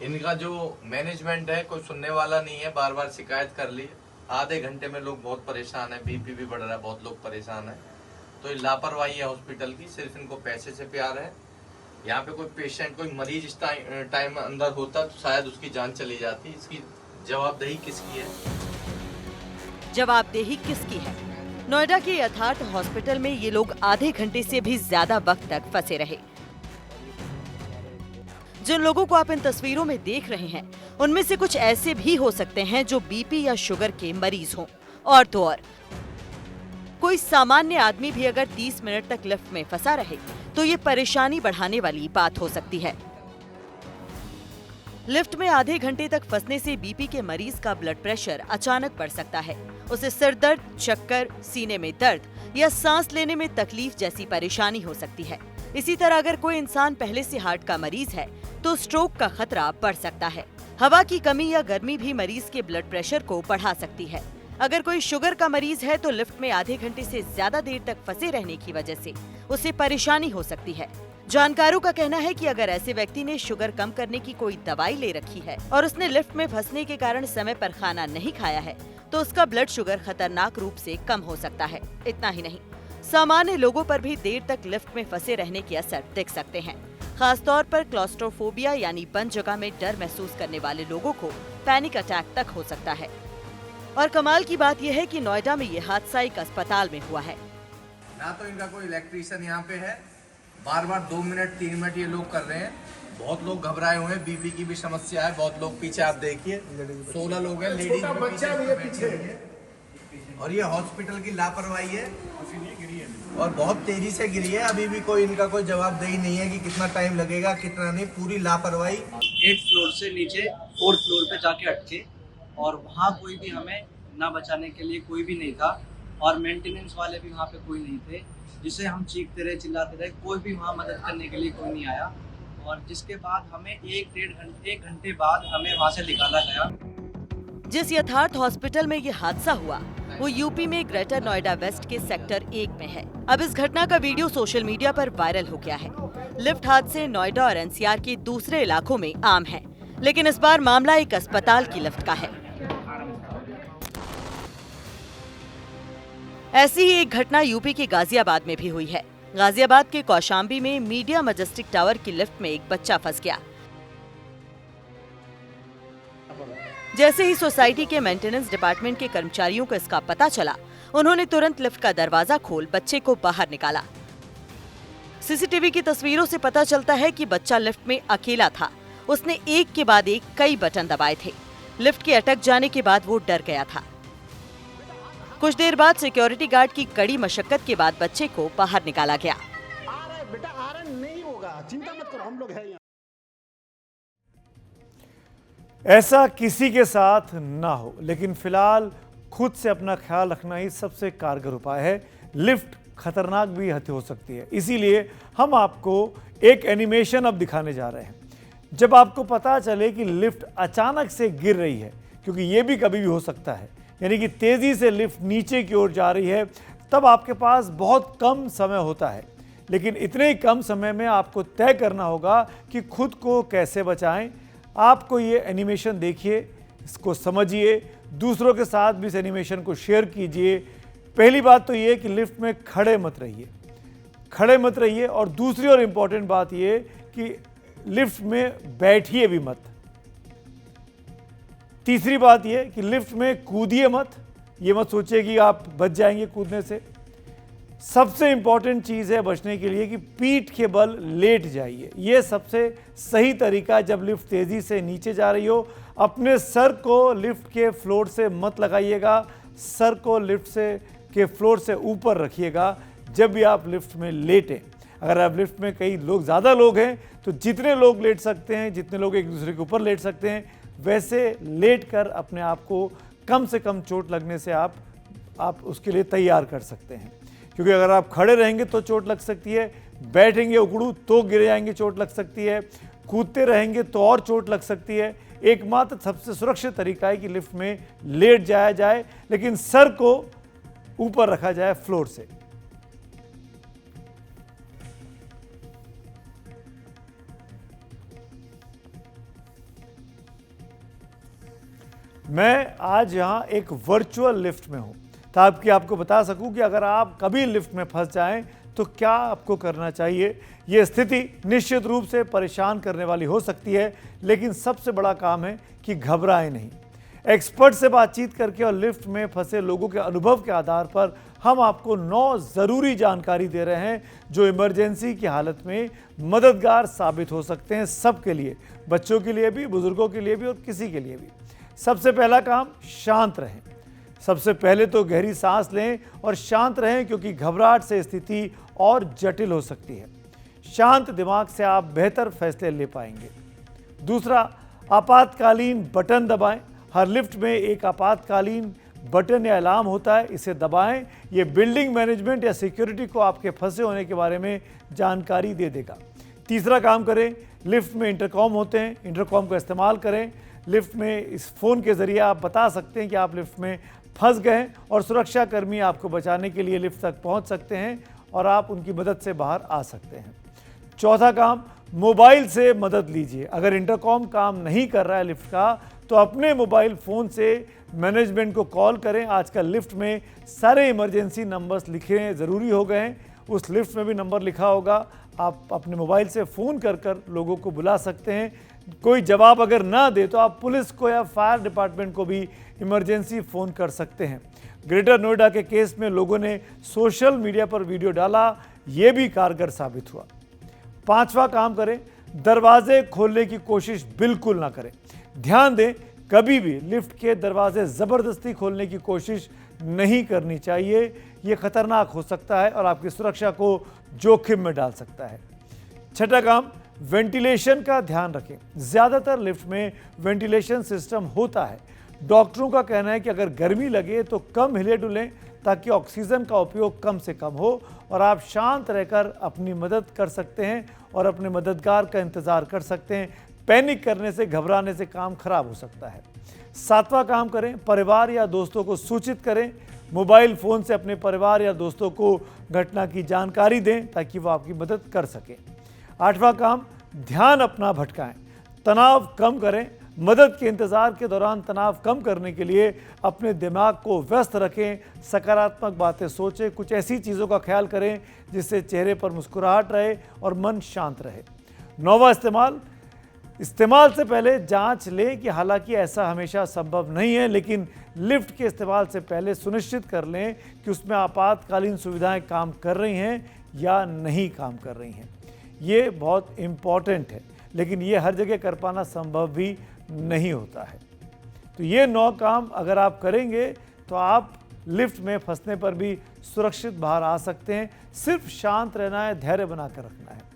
इनका जो मैनेजमेंट है कोई सुनने वाला नहीं है। बार बार शिकायत कर ली, आधे घंटे में लोग बहुत परेशान है, बीपी भी बढ़ रहा है, बहुत लोग परेशान है। तो ये लापरवाही है हॉस्पिटल की, सिर्फ इनको पैसे से प्यार है। यहाँ पे कोई पेशेंट, कोई मरीज इस टाइम अंदर होता तो शायद उसकी जान चली जाती। इसकी जवाबदेही किसकी है? जवाबदेही किसकी है? नोएडा के यथार्थ हॉस्पिटल में ये लोग आधे घंटे से भी ज्यादा वक्त तक फंसे रहे। जिन लोगों को आप इन तस्वीरों में देख रहे हैं, उनमें से कुछ ऐसे भी हो सकते हैं जो बीपी या शुगर के मरीज हों। और तो और कोई सामान्य आदमी भी अगर 30 मिनट तक लिफ्ट में फंसा रहे तो ये परेशानी बढ़ाने वाली बात हो सकती है। लिफ्ट में आधे घंटे तक फंसने से बीपी के मरीज का ब्लड प्रेशर अचानक बढ़ सकता है। उसे सिर दर्द, चक्कर, सीने में दर्द या सांस लेने में तकलीफ जैसी परेशानी हो सकती है। इसी तरह अगर कोई इंसान पहले से हार्ट का मरीज है तो स्ट्रोक का खतरा बढ़ सकता है। हवा की कमी या गर्मी भी मरीज के ब्लड प्रेशर को बढ़ा सकती है। अगर कोई शुगर का मरीज है तो लिफ्ट में आधे घंटे से ज्यादा देर तक फंसे रहने की वजह से उसे परेशानी हो सकती है। जानकारों का कहना है कि अगर ऐसे व्यक्ति ने शुगर कम करने की कोई दवाई ले रखी है और उसने लिफ्ट में फंसने के कारण समय पर खाना नहीं खाया है तो उसका ब्लड शुगर खतरनाक रूप से कम हो सकता है। इतना ही नहीं, सामान्य लोगों पर भी देर तक लिफ्ट में फंसे रहने के असर दिख सकते हैं। खासतौर पर क्लॉस्ट्रोफोबिया यानी बंद जगह में डर महसूस करने वाले लोगों को पैनिक अटैक तक हो सकता है। और कमाल की बात यह है कि नोएडा में ये हादसा एक अस्पताल में हुआ है। ना तो इनका कोई इलेक्ट्रीशियन यहाँ पे है, बार बार 2 मिनट 3 मिनट ये लोग कर रहे हैं। बहुत लोग घबराए हुए हैं, बीपी की भी समस्या है। बहुत लोग पीछे आप देखिए 16 लोग हैं, लेडीज पीछे। और ये हॉस्पिटल की लापरवाही है और बहुत तेजी से गिरी है। अभी भी कोई इनका कोई जवाबदेही नहीं है कि कितना टाइम लगेगा, कितना नहीं। पूरी लापरवाही। 8th फ्लोर से नीचे 4th फ्लोर पे जाके अटके और वहाँ कोई भी हमें ना बचाने के लिए कोई भी नहीं था और मेंटेनेंस वाले भी वहाँ पे कोई नहीं थे, जिसे हम चीखते रहे, चिल्लाते रहे, कोई भी वहाँ मदद करने के लिए कोई नहीं आया। और जिसके बाद हमें 1 घंटे बाद हमें वहाँ से निकाला गया। जिस यथार्थ हॉस्पिटल में ये हादसा हुआ वो यूपी में ग्रेटर नोएडा वेस्ट के सेक्टर 1 में है। अब इस घटना का वीडियो सोशल मीडिया पर वायरल हो गया है। लिफ्ट हादसे नोएडा और एनसीआर के दूसरे इलाकों में आम हैं, लेकिन इस बार मामला एक अस्पताल की लिफ्ट का है। ऐसी ही एक घटना यूपी के गाजियाबाद में भी हुई है। गाजियाबाद के कौशाम्बी में मीडिया मजेस्टिक टावर की लिफ्ट में एक बच्चा फंस गया। जैसे ही सोसाइटी के मेंटेनेंस डिपार्टमेंट के कर्मचारियों को इसका पता चला, उन्होंने तुरंत लिफ्ट का दरवाजा खोल बच्चे को बाहर निकाला। सीसीटीवी की तस्वीरों से पता चलता है कि बच्चा लिफ्ट में अकेला था। उसने एक के बाद एक कई बटन दबाए थे। लिफ्ट के अटक जाने के बाद वो डर गया था। कुछ देर बाद सिक्योरिटी गार्ड की कड़ी मशक्कत के बाद बच्चे को बाहर निकाला गया। बेटा आ रहा नहीं होगा, चिंता मत करो, हम लोग हैं। ऐसा किसी के साथ ना हो, लेकिन फिलहाल खुद से अपना ख्याल रखना ही सबसे कारगर उपाय है। लिफ्ट खतरनाक भी हो सकती है, इसीलिए हम आपको एक एनिमेशन अब दिखाने जा रहे हैं। जब आपको पता चले कि लिफ्ट अचानक से गिर रही है, क्योंकि ये भी कभी भी हो सकता है, यानी कि तेज़ी से लिफ्ट नीचे की ओर जा रही है, तब आपके पास बहुत कम समय होता है। लेकिन इतने ही कम समय में आपको तय करना होगा कि खुद को कैसे बचाएं। आपको ये एनिमेशन देखिए, इसको समझिए, दूसरों के साथ भी इस एनिमेशन को शेयर कीजिए। पहली बात तो ये कि लिफ्ट में खड़े मत रहिए, और दूसरी और इम्पॉर्टेंट बात ये कि लिफ्ट में बैठिए भी मत। तीसरी बात ये कि लिफ्ट में कूदिए मत, ये मत सोचिए कि आप बच जाएंगे कूदने से। सबसे इंपॉर्टेंट चीज़ है बचने के लिए कि पीठ के बल लेट जाइए। ये सबसे सही तरीका। जब लिफ्ट तेज़ी से नीचे जा रही हो, अपने सर को लिफ्ट के फ्लोर से मत लगाइएगा, सर को लिफ्ट के फ्लोर से ऊपर रखिएगा जब भी आप लिफ्ट में लेटें। अगर आप लिफ्ट में कई लोग, ज़्यादा लोग हैं, तो जितने लोग लेट सकते हैं, जितने लोग एक दूसरे के ऊपर लेट सकते हैं, वैसे लेट कर अपने आप को कम से कम चोट लगने से आप उसके लिए तैयार कर सकते हैं। क्योंकि अगर आप खड़े रहेंगे तो चोट लग सकती है, बैठेंगे उकड़ू तो गिर जाएंगे, चोट लग सकती है, कूदते रहेंगे तो और चोट लग सकती है। एकमात्र सबसे सुरक्षित तरीका है कि लिफ्ट में लेट जाया जाए, लेकिन सर को ऊपर रखा जाए फ्लोर से। मैं आज यहां एक वर्चुअल लिफ्ट में हूं ताकि आपको बता सकूं कि अगर आप कभी लिफ्ट में फंस जाएं तो क्या आपको करना चाहिए। यह स्थिति निश्चित रूप से परेशान करने वाली हो सकती है, लेकिन सबसे बड़ा काम है कि घबराएं नहीं। एक्सपर्ट से बातचीत करके और लिफ्ट में फंसे लोगों के अनुभव के आधार पर हम आपको 9 जरूरी जानकारी दे रहे हैं जो इमरजेंसी की हालत में मददगार साबित हो सकते हैं, सबके लिए, बच्चों के लिए भी, बुजुर्गों के लिए भी और किसी के लिए भी। सबसे पहला काम, शांत रहें। सबसे पहले तो गहरी सांस लें और शांत रहें, क्योंकि घबराहट से स्थिति और जटिल हो सकती है। शांत दिमाग से आप बेहतर फैसले ले पाएंगे। दूसरा, आपातकालीन बटन दबाएं। हर लिफ्ट में एक आपातकालीन बटन या अलार्म होता है, इसे दबाएं। ये बिल्डिंग मैनेजमेंट या सिक्योरिटी को आपके फंसे होने के बारे में जानकारी दे देगा। तीसरा काम करें, लिफ्ट में इंटरकॉम होते हैं, इंटरकॉम का इस्तेमाल करें। लिफ्ट में इस फ़ोन के ज़रिए आप बता सकते हैं कि आप लिफ्ट में फंस गए और सुरक्षा कर्मी आपको बचाने के लिए लिफ्ट तक पहुंच सकते हैं और आप उनकी मदद से बाहर आ सकते हैं। चौथा काम, मोबाइल से मदद लीजिए। अगर इंटरकॉम काम नहीं कर रहा है लिफ्ट का, तो अपने मोबाइल फ़ोन से मैनेजमेंट को कॉल करें। आजकल लिफ्ट में सारे इमरजेंसी नंबर्स लिखे ज़रूरी हो गए हैं, उस लिफ्ट में भी नंबर लिखा होगा। आप अपने मोबाइल से फ़ोन कर लोगों को बुला सकते हैं। कोई जवाब अगर ना दे तो आप पुलिस को या फायर डिपार्टमेंट को भी इमरजेंसी फ़ोन कर सकते हैं। ग्रेटर नोएडा के केस में लोगों ने सोशल मीडिया पर वीडियो डाला, ये भी कारगर साबित हुआ। पांचवा काम करें, दरवाजे खोलने की कोशिश बिल्कुल ना करें। ध्यान दें, कभी भी लिफ्ट के दरवाजे ज़बरदस्ती खोलने की कोशिश नहीं करनी चाहिए। ये खतरनाक हो सकता है और आपकी सुरक्षा को जोखिम में डाल सकता है। छठा काम, वेंटिलेशन का ध्यान रखें। ज़्यादातर लिफ्ट में वेंटिलेशन सिस्टम होता है। डॉक्टरों का कहना है कि अगर गर्मी लगे तो कम हिले डुलें ताकि ऑक्सीजन का उपयोग कम से कम हो और आप शांत रहकर अपनी मदद कर सकते हैं और अपने मददगार का इंतज़ार कर सकते हैं। पैनिक करने से, घबराने से काम खराब हो सकता है। सातवां काम करें, परिवार या दोस्तों को सूचित करें। मोबाइल फ़ोन से अपने परिवार या दोस्तों को घटना की जानकारी दें ताकि वो आपकी मदद कर सकें। आठवां काम, ध्यान अपना भटकाएं, तनाव कम करें। मदद के इंतज़ार के दौरान तनाव कम करने के लिए अपने दिमाग को व्यस्त रखें, सकारात्मक बातें सोचें, कुछ ऐसी चीज़ों का ख्याल करें जिससे चेहरे पर मुस्कुराहट रहे और मन शांत रहे। नौवां, इस्तेमाल से पहले जांच लें कि हालांकि ऐसा हमेशा संभव नहीं है, लेकिन लिफ्ट के इस्तेमाल से पहले सुनिश्चित कर लें कि उसमें आपातकालीन सुविधाएं काम कर रही हैं या नहीं काम कर रही हैं। ये बहुत इम्पॉर्टेंट है, लेकिन ये हर जगह कर पाना संभव भी नहीं होता है। तो ये 9 काम अगर आप करेंगे तो आप लिफ्ट में फंसने पर भी सुरक्षित बाहर आ सकते हैं। सिर्फ शांत रहना है, धैर्य बनाकर रखना है।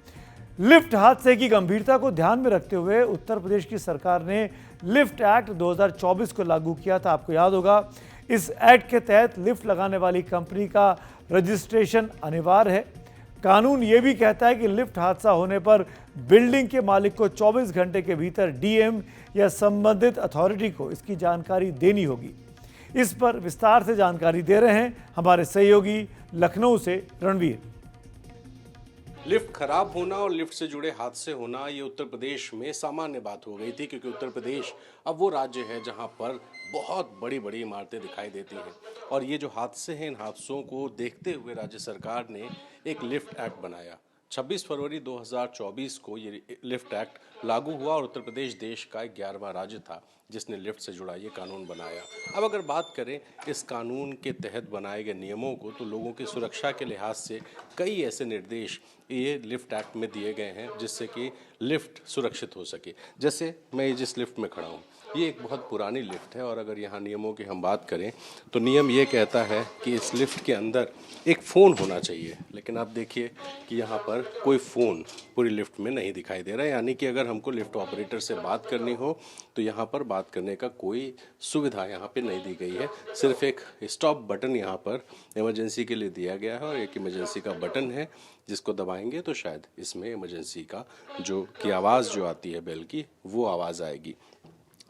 लिफ्ट हादसे की गंभीरता को ध्यान में रखते हुए उत्तर प्रदेश की सरकार ने लिफ्ट एक्ट 2024 को लागू किया था। आपको याद होगा, इस एक्ट के तहत लिफ्ट लगाने वाली कंपनी का रजिस्ट्रेशन अनिवार्य है। कानून ये भी कहता है कि लिफ्ट हादसा होने पर बिल्डिंग के मालिक को 24 घंटे के भीतर डीएम या संबंधित अथॉरिटी को इसकी जानकारी देनी होगी। इस पर विस्तार से जानकारी दे रहे हैं हमारे सहयोगी लखनऊ से रणवीर। लिफ्ट खराब होना और लिफ्ट से जुड़े हादसे होना ये उत्तर प्रदेश में सामान्य बात हो गई थी, क्योंकि उत्तर प्रदेश अब वो राज्य है जहां पर बहुत बड़ी बड़ी इमारतें दिखाई देती हैं। और ये जो हादसे हैं, इन हादसों को देखते हुए राज्य सरकार ने एक लिफ्ट एक्ट बनाया। 26 फरवरी 2024 को ये लिफ्ट एक्ट लागू हुआ और उत्तर प्रदेश देश का 11वां राज्य था जिसने लिफ्ट से जुड़ा ये कानून बनाया। अब अगर बात करें इस कानून के तहत बनाए गए नियमों को, तो लोगों की सुरक्षा के लिहाज से कई ऐसे निर्देश ये लिफ्ट एक्ट में दिए गए हैं जिससे कि लिफ्ट सुरक्षित हो सके। जैसे मैं जिस लिफ्ट में खड़ा हूँ, ये एक बहुत पुरानी लिफ्ट है और अगर यहाँ नियमों की हम बात करें तो नियम ये कहता है कि इस लिफ्ट के अंदर एक फ़ोन होना चाहिए, लेकिन आप देखिए कि यहाँ पर कोई फ़ोन पूरी लिफ्ट में नहीं दिखाई दे रहा है। यानी कि अगर हमको लिफ्ट ऑपरेटर से बात करनी हो तो यहाँ पर बात करने का कोई सुविधा यहाँ पे नहीं दी गई है। सिर्फ एक स्टॉप बटन यहाँ पर इमरजेंसी के लिए दिया गया है और एक इमरजेंसी का बटन है जिसको दबाएंगे तो शायद इसमें इमरजेंसी का जो आवाज़ जो आती है बेल की, वो आवाज़ आएगी।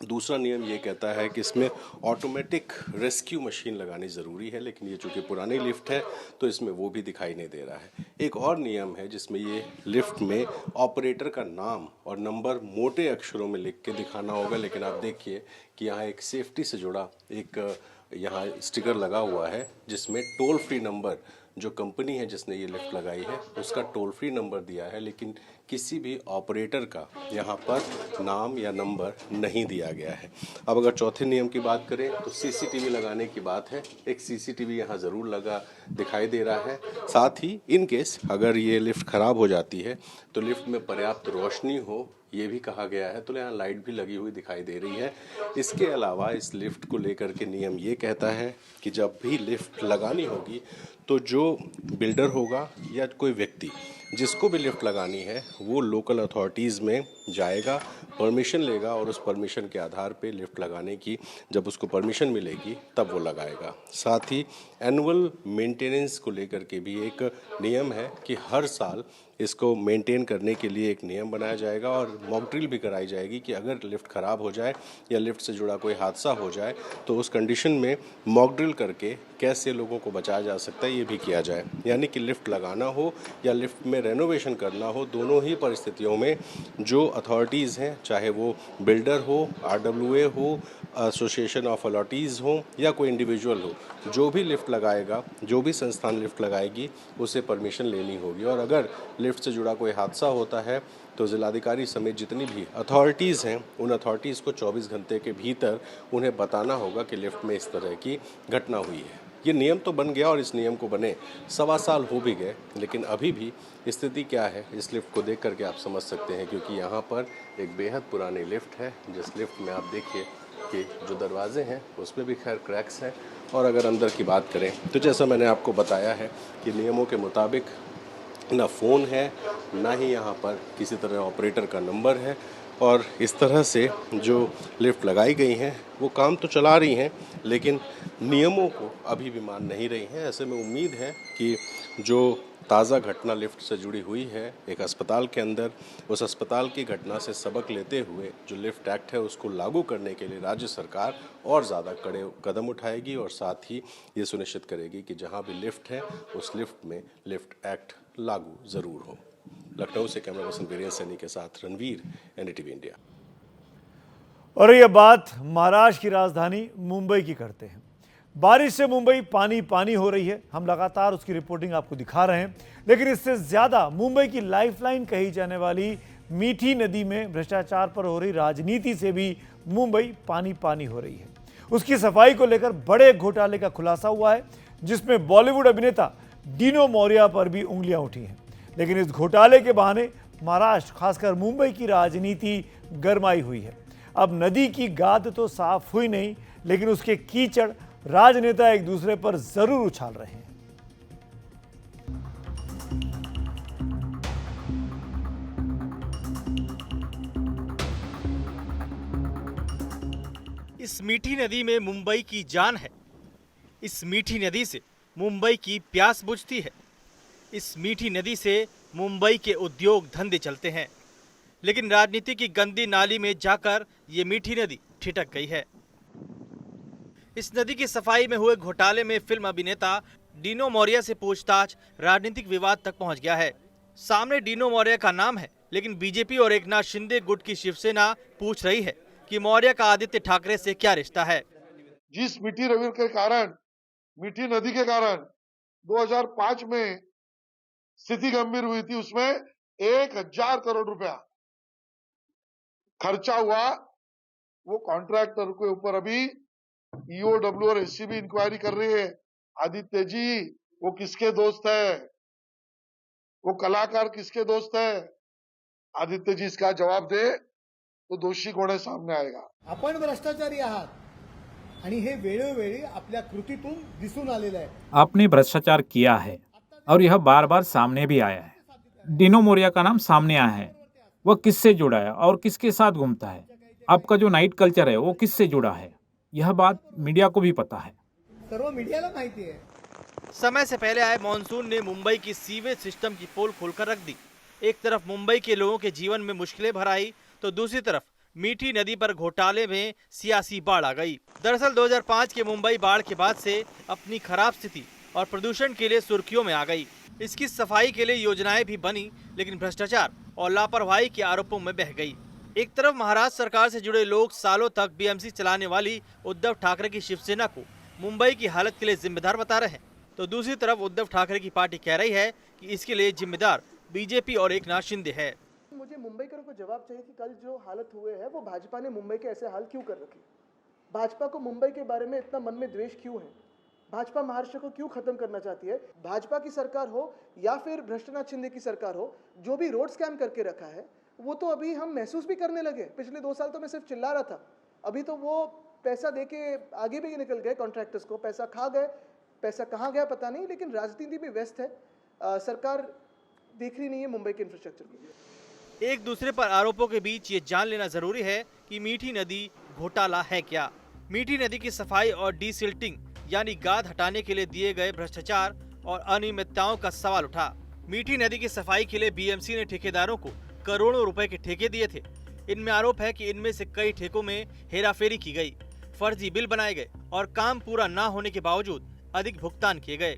दूसरा नियम ये कहता है कि इसमें ऑटोमेटिक रेस्क्यू मशीन लगानी ज़रूरी है, लेकिन ये चूँकि पुरानी लिफ्ट है तो इसमें वो भी दिखाई नहीं दे रहा है। एक और नियम है जिसमें ये लिफ्ट में ऑपरेटर का नाम और नंबर मोटे अक्षरों में लिख के दिखाना होगा, लेकिन आप देखिए कि यहाँ एक सेफ्टी से जुड़ा एक यहाँ स्टिकर लगा हुआ है जिसमें टोल फ्री नंबर, जो कंपनी है जिसने ये लिफ्ट लगाई है उसका टोल फ्री नंबर दिया है, लेकिन किसी भी ऑपरेटर का यहाँ पर नाम या नंबर नहीं दिया गया है। अब अगर चौथे नियम की बात करें तो सीसीटीवी लगाने की बात है। एक सीसीटीवी यहाँ ज़रूर लगा दिखाई दे रहा है। साथ ही इन केस अगर ये लिफ्ट ख़राब हो जाती है तो लिफ्ट में पर्याप्त रोशनी हो, ये भी कहा गया है, तो यहाँ लाइट भी लगी हुई दिखाई दे रही है। इसके अलावा इस लिफ्ट को लेकर के नियम ये कहता है कि जब भी लिफ्ट लगानी होगी तो जो बिल्डर होगा या कोई व्यक्ति जिसको भी लिफ्ट लगानी है वो लोकल अथॉरिटीज़ में जाएगा, परमिशन लेगा और उस परमिशन के आधार पे लिफ्ट लगाने की जब उसको परमिशन मिलेगी तब वो लगाएगा। साथ ही एनुअल मेंटेनेंस को लेकर के भी एक नियम है कि हर साल इसको मेंटेन करने के लिए एक नियम बनाया जाएगा और मॉक ड्रिल भी कराई जाएगी कि अगर लिफ्ट ख़राब हो जाए या लिफ्ट से जुड़ा कोई हादसा हो जाए तो उस कंडीशन में मॉक ड्रिल करके कैसे लोगों को बचाया जा सकता है ये भी किया जाए। यानी कि लिफ्ट लगाना हो या लिफ्ट में रेनोवेशन करना हो, दोनों ही परिस्थितियों में जो अथॉरिटीज़ हैं, चाहे वो बिल्डर हो, RWA हो, एसोसिएशन ऑफ अलॉटीज़ हो या कोई इंडिविजुअल हो, जो भी लिफ्ट लगाएगा, जो भी संस्थान लिफ्ट लगाएगी उसे परमिशन लेनी होगी। और अगर लिफ्ट से जुड़ा कोई हादसा होता है तो जिलाधिकारी समेत जितनी भी अथॉरिटीज़ हैं उन अथॉरिटीज़ को 24 घंटे के भीतर उन्हें बताना होगा कि लिफ्ट में इस तरह की घटना हुई है। ये नियम तो बन गया और इस नियम को बने 1.25 साल हो भी गए, लेकिन अभी भी स्थिति क्या है इस लिफ्ट को देख करके आप समझ सकते हैं, क्योंकि यहाँ पर एक बेहद पुरानी लिफ्ट है जिस लिफ्ट में आप देखिए कि जो दरवाजे हैं उसमें भी खैर क्रैक्स हैं। और अगर अंदर की बात करें तो जैसा मैंने आपको बताया है कि नियमों के मुताबिक ना फ़ोन है, ना ही यहाँ पर किसी तरह ऑपरेटर का नंबर है और इस तरह से जो लिफ्ट लगाई गई हैं वो काम तो चला रही हैं लेकिन नियमों को अभी भी मान नहीं रही हैं। ऐसे में उम्मीद है कि जो ताज़ा घटना लिफ्ट से जुड़ी हुई है एक अस्पताल के अंदर, उस अस्पताल की घटना से सबक लेते हुए जो लिफ्ट एक्ट है उसको लागू करने के लिए राज्य सरकार और ज़्यादा कड़े कदम उठाएगी और साथ ही ये सुनिश्चित करेगी कि जहाँ भी लिफ्ट है उस लिफ्ट में लिफ्ट एक्ट लागू ज़रूर हो। लखनऊ से कैमरा पर्सन वीरेंद्र सैनी के साथ रणवीर, NDTV इंडिया। और ये बात महाराष्ट्र की राजधानी मुंबई की करते हैं। बारिश से मुंबई पानी पानी हो रही है, हम लगातार उसकी रिपोर्टिंग आपको दिखा रहे हैं, लेकिन इससे ज्यादा मुंबई की लाइफलाइन कही जाने वाली मीठी नदी में भ्रष्टाचार पर हो रही राजनीति से भी मुंबई पानी पानी हो रही है। उसकी सफाई को लेकर बड़े घोटाले का खुलासा हुआ है जिसमें बॉलीवुड अभिनेता डीनो मौर्या पर भी उंगलियां उठी हैं। लेकिन इस घोटाले के बहाने महाराष्ट्र खासकर मुंबई की राजनीति गरमाई हुई है। अब नदी की गाद तो साफ हुई नहीं, लेकिन उसके कीचड़ राजनेता एक दूसरे पर जरूर उछाल रहे हैं। इस मीठी नदी में मुंबई की जान है। इस मीठी नदी से मुंबई की प्यास बुझती है। इस मीठी नदी से मुंबई के उद्योग धंधे चलते हैं, लेकिन राजनीति की गंदी नाली में जाकर ये मीठी नदी ठिठक गई है। इस नदी की सफाई में हुए घोटाले में फिल्म अभिनेता डीनो मौर्या से पूछताछ राजनीतिक विवाद तक पहुंच गया है। सामने डीनो मौर्या का नाम है, लेकिन बीजेपी और एकनाथ शिंदे गुट की शिवसेना पूछ रही है कि मौर्य का आदित्य ठाकरे से क्या रिश्ता है। जिस मीठी नदी के कारण, मीठी नदी के कारण 2005 में स्थिति गंभीर हुई थी, उसमें 1000 करोड़ रुपया खर्चा हुआ। वो कॉन्ट्रैक्टर के ऊपर अभी EOW और SCB इंक्वायरी कर रही है। आदित्य जी वो किसके दोस्त है, वो कलाकार किसके दोस्त है? आदित्य जी इसका जवाब दे तो दोषी कोण आहे सामने आएगा। आपण भ्रष्टाचारी आहात आणि हे वेळोवेळी आपल्या कृतीतून दिसून आलेलं आहे। आपने भ्रष्टाचार किया है और यह बार बार सामने भी आया है। डीनो मौर्या का नाम सामने आया है, वह किससे जुड़ा है और किसके साथ घूमता है। आपका जो नाइट कल्चर है वो किससे जुड़ा है, यह बात मीडिया को भी पता है। सर्व मीडियाला माहिती है। समय से पहले आए मॉनसून ने मुंबई की सीवेज सिस्टम की पोल खोलकर रख दी। एक तरफ मुंबई के लोगों के जीवन में मुश्किलें भर आई तो दूसरी तरफ मीठी नदी पर घोटाले में सियासी बाढ़ आ गई। दरअसल 2005 के मुंबई बाढ़ के बाद से अपनी खराब स्थिति और प्रदूषण के लिए सुर्खियों में आ गई। इसकी सफाई के लिए योजनाएं भी बनी, लेकिन भ्रष्टाचार और लापरवाही के आरोपों में बह गई। एक तरफ महाराष्ट्र सरकार से जुड़े लोग सालों तक बीएमसी चलाने वाली उद्धव ठाकरे की शिवसेना को मुंबई की हालत के लिए जिम्मेदार बता रहे हैं, तो दूसरी तरफ उद्धव ठाकरे की पार्टी कह रही है कि इसके लिए जिम्मेदार बीजेपी और एकनाथ शिंदे है। मुझे मुंबईकरों को जवाब चाहिए कि कल जो हालत हुए है वो भाजपा ने मुंबई के ऐसे हाल क्यों कर रखे। भाजपा को मुंबई के बारे में इतना मन में द्वेष क्यों है। भाजपा महाराष्ट्र को क्यों खत्म करना चाहती है। भाजपा की सरकार हो या फिर भ्रष्टनाथ शिंदे की सरकार हो, जो भी रोड स्कैम करके रखा है वो तो अभी हम महसूस भी करने लगे। पिछले 2 साल तो मैं सिर्फ चिल्ला रहा था, अभी तो वो पैसा देके आगे भी निकल गए, कॉन्ट्रैक्टर्स को पैसा खा गए। पैसा कहाँ गया पता नहीं, लेकिन राजनीति भी व्यस्त है। सरकार देख रही नहीं है मुंबई के इंफ्रास्ट्रक्चर को। एक दूसरे पर आरोपों के बीच ये जान लेना जरूरी है कि मीठी नदी घोटाला है क्या। मीठी नदी की सफाई और डीसिल्टिंग यानी गाद हटाने के लिए दिए गए भ्रष्टाचार और अनियमितताओं का सवाल उठा। मीठी नदी की सफाई के लिए बीएमसी ने ठेकेदारों को करोड़ों रुपए के ठेके दिए थे। इनमें आरोप है कि इनमें से कई ठेकों में हेराफेरी की गई, फर्जी बिल बनाए गए और काम पूरा न होने के बावजूद अधिक भुगतान किए गए।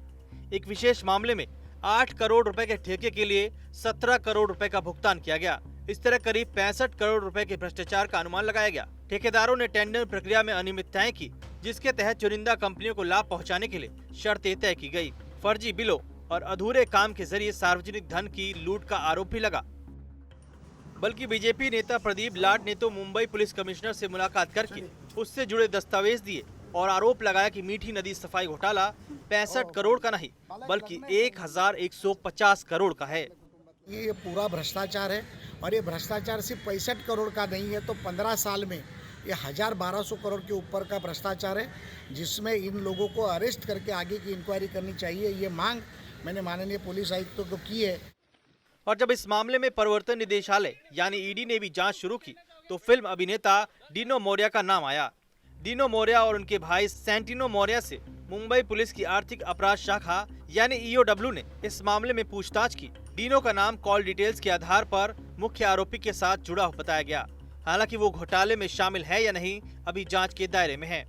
एक विशेष मामले में 8 करोड़ रुपए के ठेके के लिए 17 करोड़ रुपए का भुगतान किया गया। इस तरह करीब 65 करोड़ रुपए के भ्रष्टाचार का अनुमान लगाया गया। ठेकेदारों ने टेंडर प्रक्रिया में अनियमितताएं की, जिसके तहत चुनिंदा कंपनियों को लाभ पहुंचाने के लिए शर्तें तय की गई। फर्जी बिलों और अधूरे काम के जरिए सार्वजनिक धन की लूट का आरोप भी लगा। बल्कि बीजेपी नेता प्रदीप लाड ने तो मुंबई पुलिस कमिश्नर से मुलाकात करके उससे जुड़े दस्तावेज दिए और आरोप लगाया कि मीठी नदी सफाई घोटाला 65 करोड़ का नहीं बल्कि 1150 करोड़ का है। ये पूरा भ्रष्टाचार है और ये भ्रष्टाचार सिर्फ 65 करोड़ का नहीं है, तो 15 साल में ये 1200 करोड़ के ऊपर का भ्रष्टाचार है, जिसमें इन लोगों को अरेस्ट करके आगे की इंक्वायरी करनी चाहिए। ये मांग मैंने माननीय पुलिस आयुक्त को की है। और जब इस मामले में प्रवर्तन निदेशालय यानी ईडी ने भी जांच शुरू की तो फिल्म अभिनेता डिनो मोरिया का नाम आया। डिनो मोरिया और उनके भाई सेंटिनो मोरिया से मुंबई पुलिस की आर्थिक अपराध शाखा यानी ईओडब्ल्यू ने इस मामले में पूछताछ की। डिनो का नाम कॉल डिटेल्स के आधार पर मुख्य आरोपी के साथ जुड़ा बताया गया। हालांकि वो घोटाले में शामिल है या नहीं अभी जांच के दायरे में है।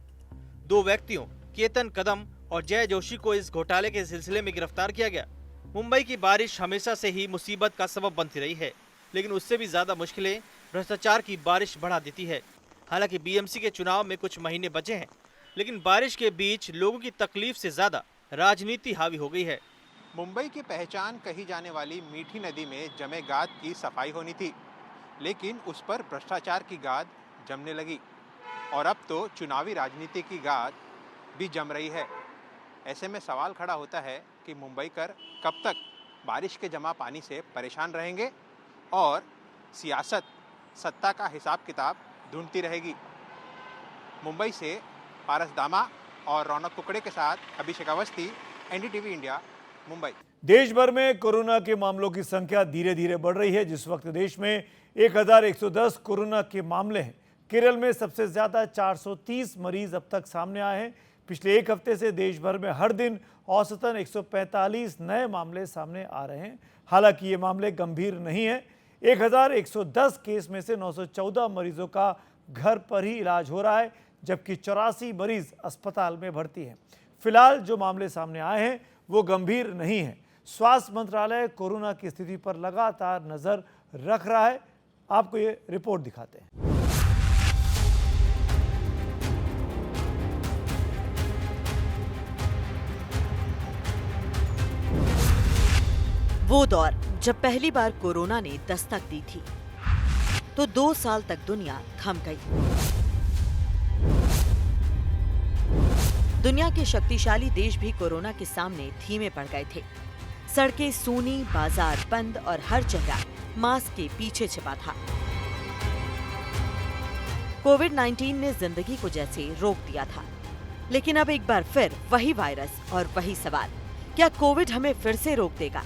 2 व्यक्तियों केतन कदम और जय जोशी को इस घोटाले के सिलसिले में गिरफ्तार किया गया। मुंबई की बारिश हमेशा से ही मुसीबत का सबब बनती रही है, लेकिन उससे भी ज्यादा मुश्किलें भ्रष्टाचार की बारिश बढ़ा देती है। हालांकि बीएमसी के चुनाव में कुछ महीने बचे हैं, लेकिन बारिश के बीच लोगों की तकलीफ से ज्यादा राजनीति हावी हो गई है। मुंबई की पहचान कही जाने वाली मीठी नदी में जमे गाद की सफाई होनी थी, लेकिन उस पर भ्रष्टाचार की गाद जमने लगी और अब तो चुनावी राजनीति की गाद भी जम रही है। ऐसे में सवाल खड़ा होता है कि मुंबईकर कब तक बारिश के जमा पानी से परेशान रहेंगे और सियासत सत्ता का हिसाब किताब ढूंढती रहेगी। मुंबई से पारस दामा और रौनक कुकड़े के साथ अभिषेक अवस्थी, एनडीटीवी इंडिया, मुंबई। देश भर में कोरोना के मामलों की संख्या धीरे धीरे बढ़ रही है। जिस वक्त देश में 1110 कोरोना के मामले हैं, केरल में सबसे ज्यादा 430 मरीज अब तक सामने आए हैं। पिछले 1 हफ्ते से देश भर में हर दिन औसतन 145 नए मामले सामने आ रहे हैं। हालांकि ये मामले गंभीर नहीं है। 1110 केस में से 914 मरीजों का घर पर ही इलाज हो रहा है, जबकि 84 मरीज अस्पताल में भर्ती हैं। फिलहाल जो मामले सामने आए हैं वो गंभीर नहीं है। स्वास्थ्य मंत्रालय कोरोना की स्थिति पर लगातार नजर रख रहा है। आपको ये रिपोर्ट दिखाते हैं। वो दौर जब पहली बार कोरोना ने दस्तक दी थी तो 2 साल तक दुनिया थम गई। दुनिया के शक्तिशाली देश भी कोरोना के सामने धीमे पड़ गए थे। सड़कें सूनी, बाजार बंद और हर चेहरा मास्क के पीछे छिपा था। कोविड-19 ने जिंदगी को जैसे रोक दिया था। लेकिन अब एक बार फिर वही वायरस और वही सवाल, क्या कोविड हमें फिर से रोक देगा?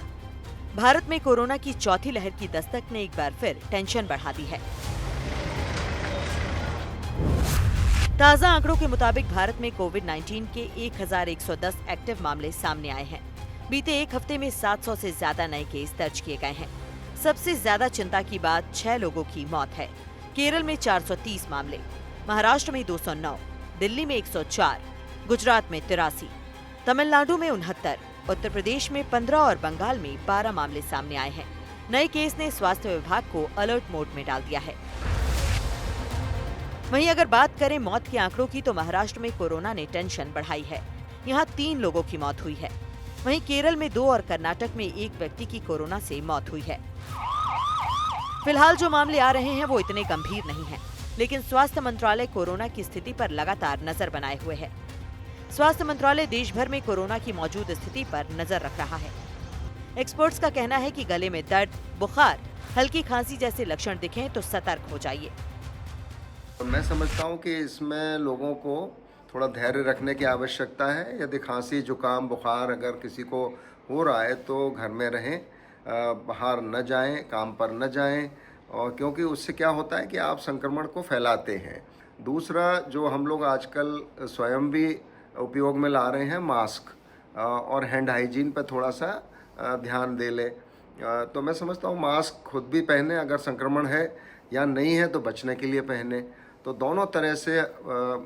भारत में कोरोना की चौथी लहर की दस्तक ने एक बार फिर टेंशन बढ़ा दी है। ताजा आंकड़ों के मुताबिक भारत में कोविड-19 के 1110 एक्टिव मामले सामने आए हैं। बीते 1 हफ्ते में 700 से ज्यादा नए केस दर्ज किए गए हैं। सबसे ज्यादा चिंता की बात 6 लोगों की मौत है। केरल में 430 मामले, महाराष्ट्र में 209, दिल्ली में 104, गुजरात में 83, तमिलनाडु में 69, उत्तर प्रदेश में 15 और बंगाल में 12 मामले सामने आए हैं। नए केस ने स्वास्थ्य विभाग को अलर्ट मोड में डाल दिया है। वहीं अगर बात करें मौत के आंकड़ों की तो महाराष्ट्र में कोरोना ने टेंशन बढ़ाई है। यहाँ 3 लोगों की मौत हुई है। वहीं केरल में 2 और कर्नाटक में 1 व्यक्ति की कोरोना से मौत हुई है। फिलहाल जो मामले आ रहे हैं वो इतने गंभीर नहीं हैं, लेकिन स्वास्थ्य मंत्रालय कोरोना की स्थिति पर लगातार नजर बनाए हुए है। स्वास्थ्य मंत्रालय देश भर में कोरोना की मौजूद स्थिति पर नजर रख रहा है। एक्सपर्ट्स का कहना है कि गले में दर्द, बुखार, हल्की खांसी जैसे लक्षण दिखें तो सतर्क हो जाइए। मैं समझता हूँ कि इसमें लोगों को थोड़ा धैर्य रखने की आवश्यकता है। यदि खांसी, जुकाम, बुखार अगर किसी को हो रहा है तो घर में रहें, बाहर न जाएं, काम पर न जाएं, और क्योंकि उससे क्या होता है कि आप संक्रमण को फैलाते हैं। दूसरा, जो हम लोग आजकल स्वयं भी उपयोग में ला रहे हैं, मास्क और हैंड हाइजीन पर थोड़ा सा ध्यान दे ले। तो मैं समझता हूँ मास्क खुद भी पहने, अगर संक्रमण है या नहीं है तो बचने के लिए पहने। तो दोनों तरह से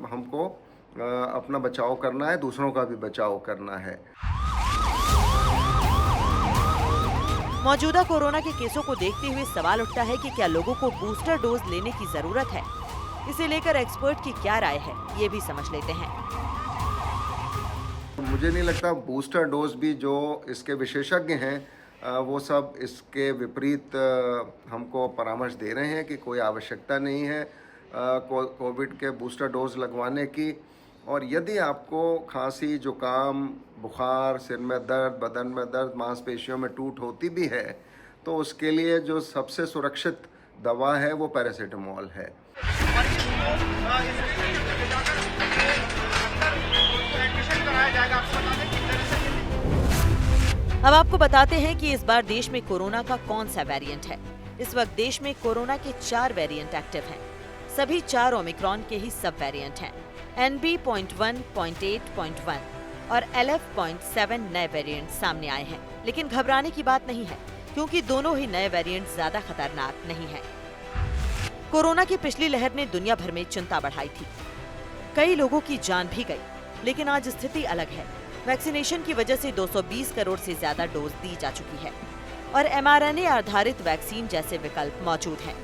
हमको अपना बचाव करना है, दूसरों का भी बचाव करना है। मौजूदा कोरोना के केसों को देखते हुए सवाल उठता है कि क्या लोगों को बूस्टर डोज लेने की जरूरत है। इसे लेकर एक्सपर्ट की क्या राय है, ये भी समझ लेते हैं। मुझे नहीं लगता बूस्टर डोज भी जो इसके विशेषज्ञ हैं वो सब इसके विपरीत हमको परामर्श दे रहे हैं कि कोई आवश्यकता नहीं है कोविड के बूस्टर डोज लगवाने की। और यदि आपको खांसी, जुकाम, बुखार, सिर में दर्द, बदन में दर्द, मांसपेशियों में टूट होती भी है तो उसके लिए जो सबसे सुरक्षित दवा है वो पैरासीटामोल है। अब आपको बताते हैं कि इस बार देश में कोरोना का कौन सा वेरिएंट है। इस वक्त देश में कोरोना के 4 वेरिएंट एक्टिव हैं। सभी 4 ओमिक्रॉन के ही सब वेरिएंट हैं। NB.1.8.1 और LF.7 नए वेरिएंट सामने आए हैं, लेकिन घबराने की बात नहीं है क्योंकि दोनों ही नए वेरिएंट ज्यादा खतरनाक नहीं हैं। कोरोना की पिछली लहर ने दुनिया भर में चिंता बढ़ाई थी, कई लोगों की जान भी गई, लेकिन आज स्थिति अलग है। वैक्सीनेशन की वजह से 220 करोड़ से ज्यादा डोज दी जा चुकी है और mRNA आधारित वैक्सीन जैसे विकल्प मौजूद हैं।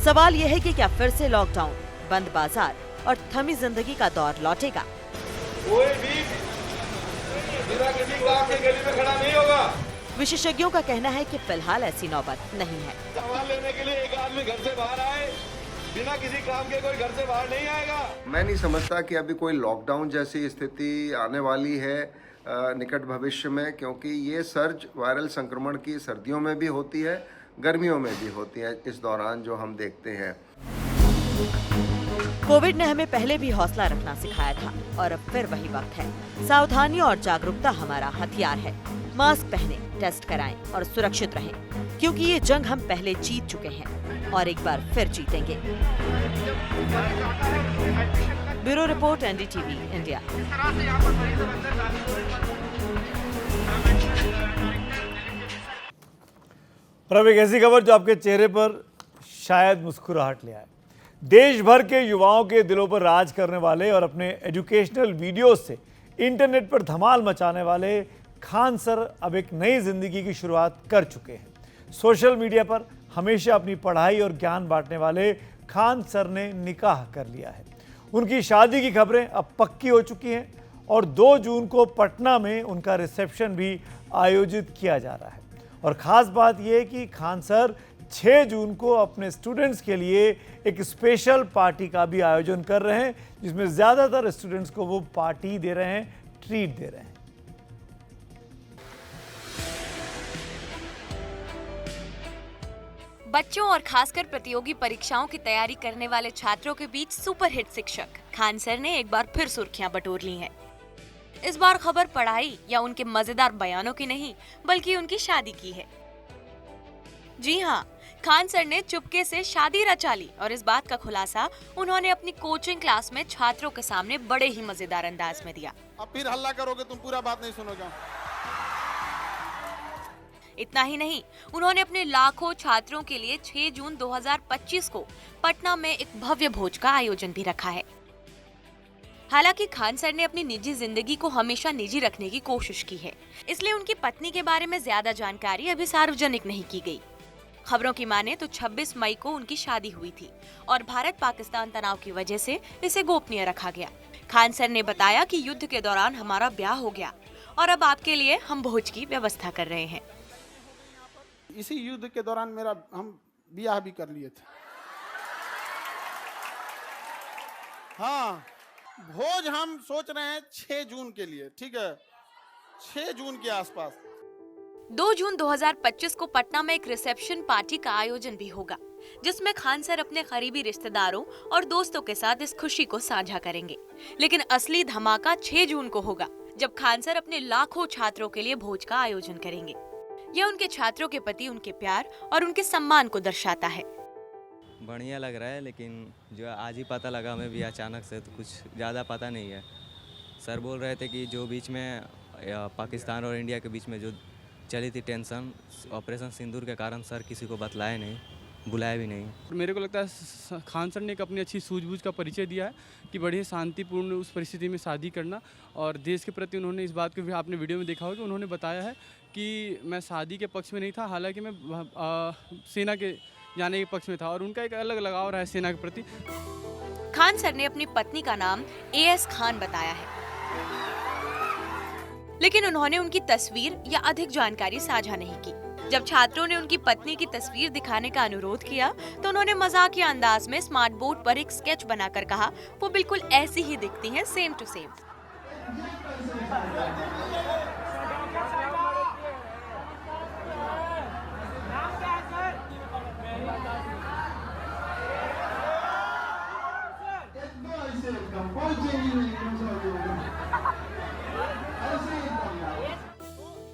सवाल यह है कि क्या फिर से लॉकडाउन, बंद बाजार और थमी जिंदगी का दौर लौटेगा? कोई भी बिना किसी काम के गली में खड़ा नहीं होगा। विशेषज्ञों का कहना है कि फिलहाल ऐसी नौबत नहीं है। सामान लेने के लिए एक आदमी घर से बाहर आए, बिना किसी काम के कोई घर से बाहर नहीं आएगा। मैं नहीं समझता कि अभी कोई लॉकडाउन जैसी स्थिति आने वाली है निकट भविष्य में, क्योंकि ये सर्ज वायरल संक्रमण की सर्दियों में भी होती है, गर्मियों में भी होती है इस दौरान जो हम देखते हैं। कोविड ने हमें पहले भी हौसला रखना सिखाया था और अब फिर वही वक्त है। सावधानी और जागरूकता हमारा हथियार है। मास्क पहनें, टेस्ट कराएं और सुरक्षित रहें, क्योंकि ये जंग हम पहले जीत चुके हैं और एक बार फिर जीतेंगे। Bureau report, NDTV India. और अब एक ऐसी खबर जो आपके चेहरे पर शायद मुस्कुराहट ले आए। देश भर के युवाओं के दिलों पर राज करने वाले और अपने एजुकेशनल वीडियोस से इंटरनेट पर धमाल मचाने वाले खान सर अब एक नई जिंदगी की शुरुआत कर चुके हैं। सोशल मीडिया पर हमेशा अपनी पढ़ाई और ज्ञान बांटने वाले खान सर ने निकाह कर लिया है। उनकी शादी की खबरें अब पक्की हो चुकी हैं और 2 जून को पटना में उनका रिसेप्शन भी आयोजित किया जा रहा है। और ख़ास बात यह है कि खान सर 6 जून को अपने स्टूडेंट्स के लिए एक स्पेशल पार्टी का भी आयोजन कर रहे हैं, जिसमें ज़्यादातर स्टूडेंट्स को वो पार्टी दे रहे हैं, ट्रीट दे रहे हैं। बच्चों और खासकर प्रतियोगी परीक्षाओं की तैयारी करने वाले छात्रों के बीच सुपरहिट शिक्षक खान सर ने एक बार फिर सुर्खियां बटोर ली हैं। इस बार खबर पढ़ाई या उनके मजेदार बयानों की नहीं, बल्कि उनकी शादी की है। जी हाँ, खान सर ने चुपके से शादी रचा ली और इस बात का खुलासा उन्होंने अपनी कोचिंग क्लास में छात्रों के सामने बड़े ही मजेदार अंदाज में दिया। अब फिर हल्ला करोगे तुम, पूरा बात नहीं सुनोगे। इतना ही नहीं, उन्होंने अपने लाखों छात्रों के लिए 6 जून 2025 को पटना में एक भव्य भोज का आयोजन भी रखा है। हालांकि खान सर ने अपनी निजी जिंदगी को हमेशा निजी रखने की कोशिश की है, इसलिए उनकी पत्नी के बारे में ज्यादा जानकारी अभी सार्वजनिक नहीं की गई। खबरों की माने तो 26 मई को उनकी शादी हुई थी और भारत पाकिस्तान तनाव की वजह से इसे गोपनीय रखा गया। खान सर ने बताया कि युद्ध के दौरान हमारा ब्याह हो गया और अब आपके लिए हम भोज की व्यवस्था कर रहे हैं। इसी युद्ध के दौरान हम ब्याह भी कर लिए थे। हाँ, भोज हम सोच रहे हैं 6 जून के लिए, ठीक है, 6 जून के आसपास। 2 जून 2025 को पटना में एक रिसेप्शन पार्टी का आयोजन भी होगा, जिसमें खान सर अपने करीबी रिश्तेदारों और दोस्तों के साथ इस खुशी को साझा करेंगे। लेकिन असली धमाका 6 जून को होगा, जब खान सर अपने लाखों छात्रों के लिए भोज का आयोजन करेंगे। यह उनके छात्रों के प्रति उनके प्यार और उनके सम्मान को दर्शाता है। बढ़िया लग रहा है, लेकिन जो आज ही पता लगा हमें भी अचानक से, तो कुछ ज़्यादा पता नहीं है। सर बोल रहे थे कि जो बीच में पाकिस्तान और इंडिया के बीच में जो चली थी टेंशन, ऑपरेशन सिंदूर के कारण सर किसी को बतलाए नहीं, बुलाया भी नहीं। मेरे को लगता है खान सर ने एक अपनी अच्छी सूझबूझ का परिचय दिया है कि बड़ी शांतिपूर्ण उस परिस्थिति में शादी करना, और देश के प्रति उन्होंने इस बात को भी आपने वीडियो में देखा होगा कि उन्होंने बताया है कि मैं शादी के पक्ष में नहीं था, हालांकि मैं सेना के जाने के पक्ष में था, और उनका एक अलग लगाव रहा है सेना के प्रति। खान सर ने अपनी पत्नी का नाम AS खान बताया है, लेकिन उन्होंने उनकी तस्वीर या अधिक जानकारी साझा नहीं की। जब छात्रों ने उनकी पत्नी की तस्वीर दिखाने का अनुरोध किया, तो उन्होंने मजाकिया अंदाज में स्मार्ट बोर्ड पर एक स्केच बनाकर कहा, वो बिल्कुल ऐसी ही दिखती हैं, same to same.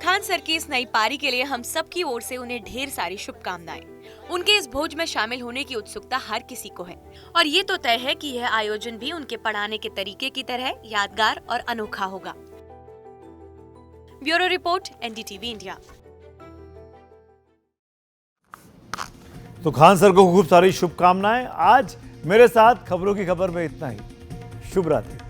Khan sir की इस नई पारी के लिए हम सब की ओर से उन्हें ढेर सारी शुभकामनाएं। उनके इस भोज में शामिल होने की उत्सुकता हर किसी को है, और ये तो तय है कि यह आयोजन भी उनके पढ़ाने के तरीके की तरह यादगार और अनोखा होगा। Bureau report, NDTV India. तो खान सर को खूब सारी शुभकामनाएं। आज मेरे साथ खबरों की खबर में इतना ही। शुभ रात्रि।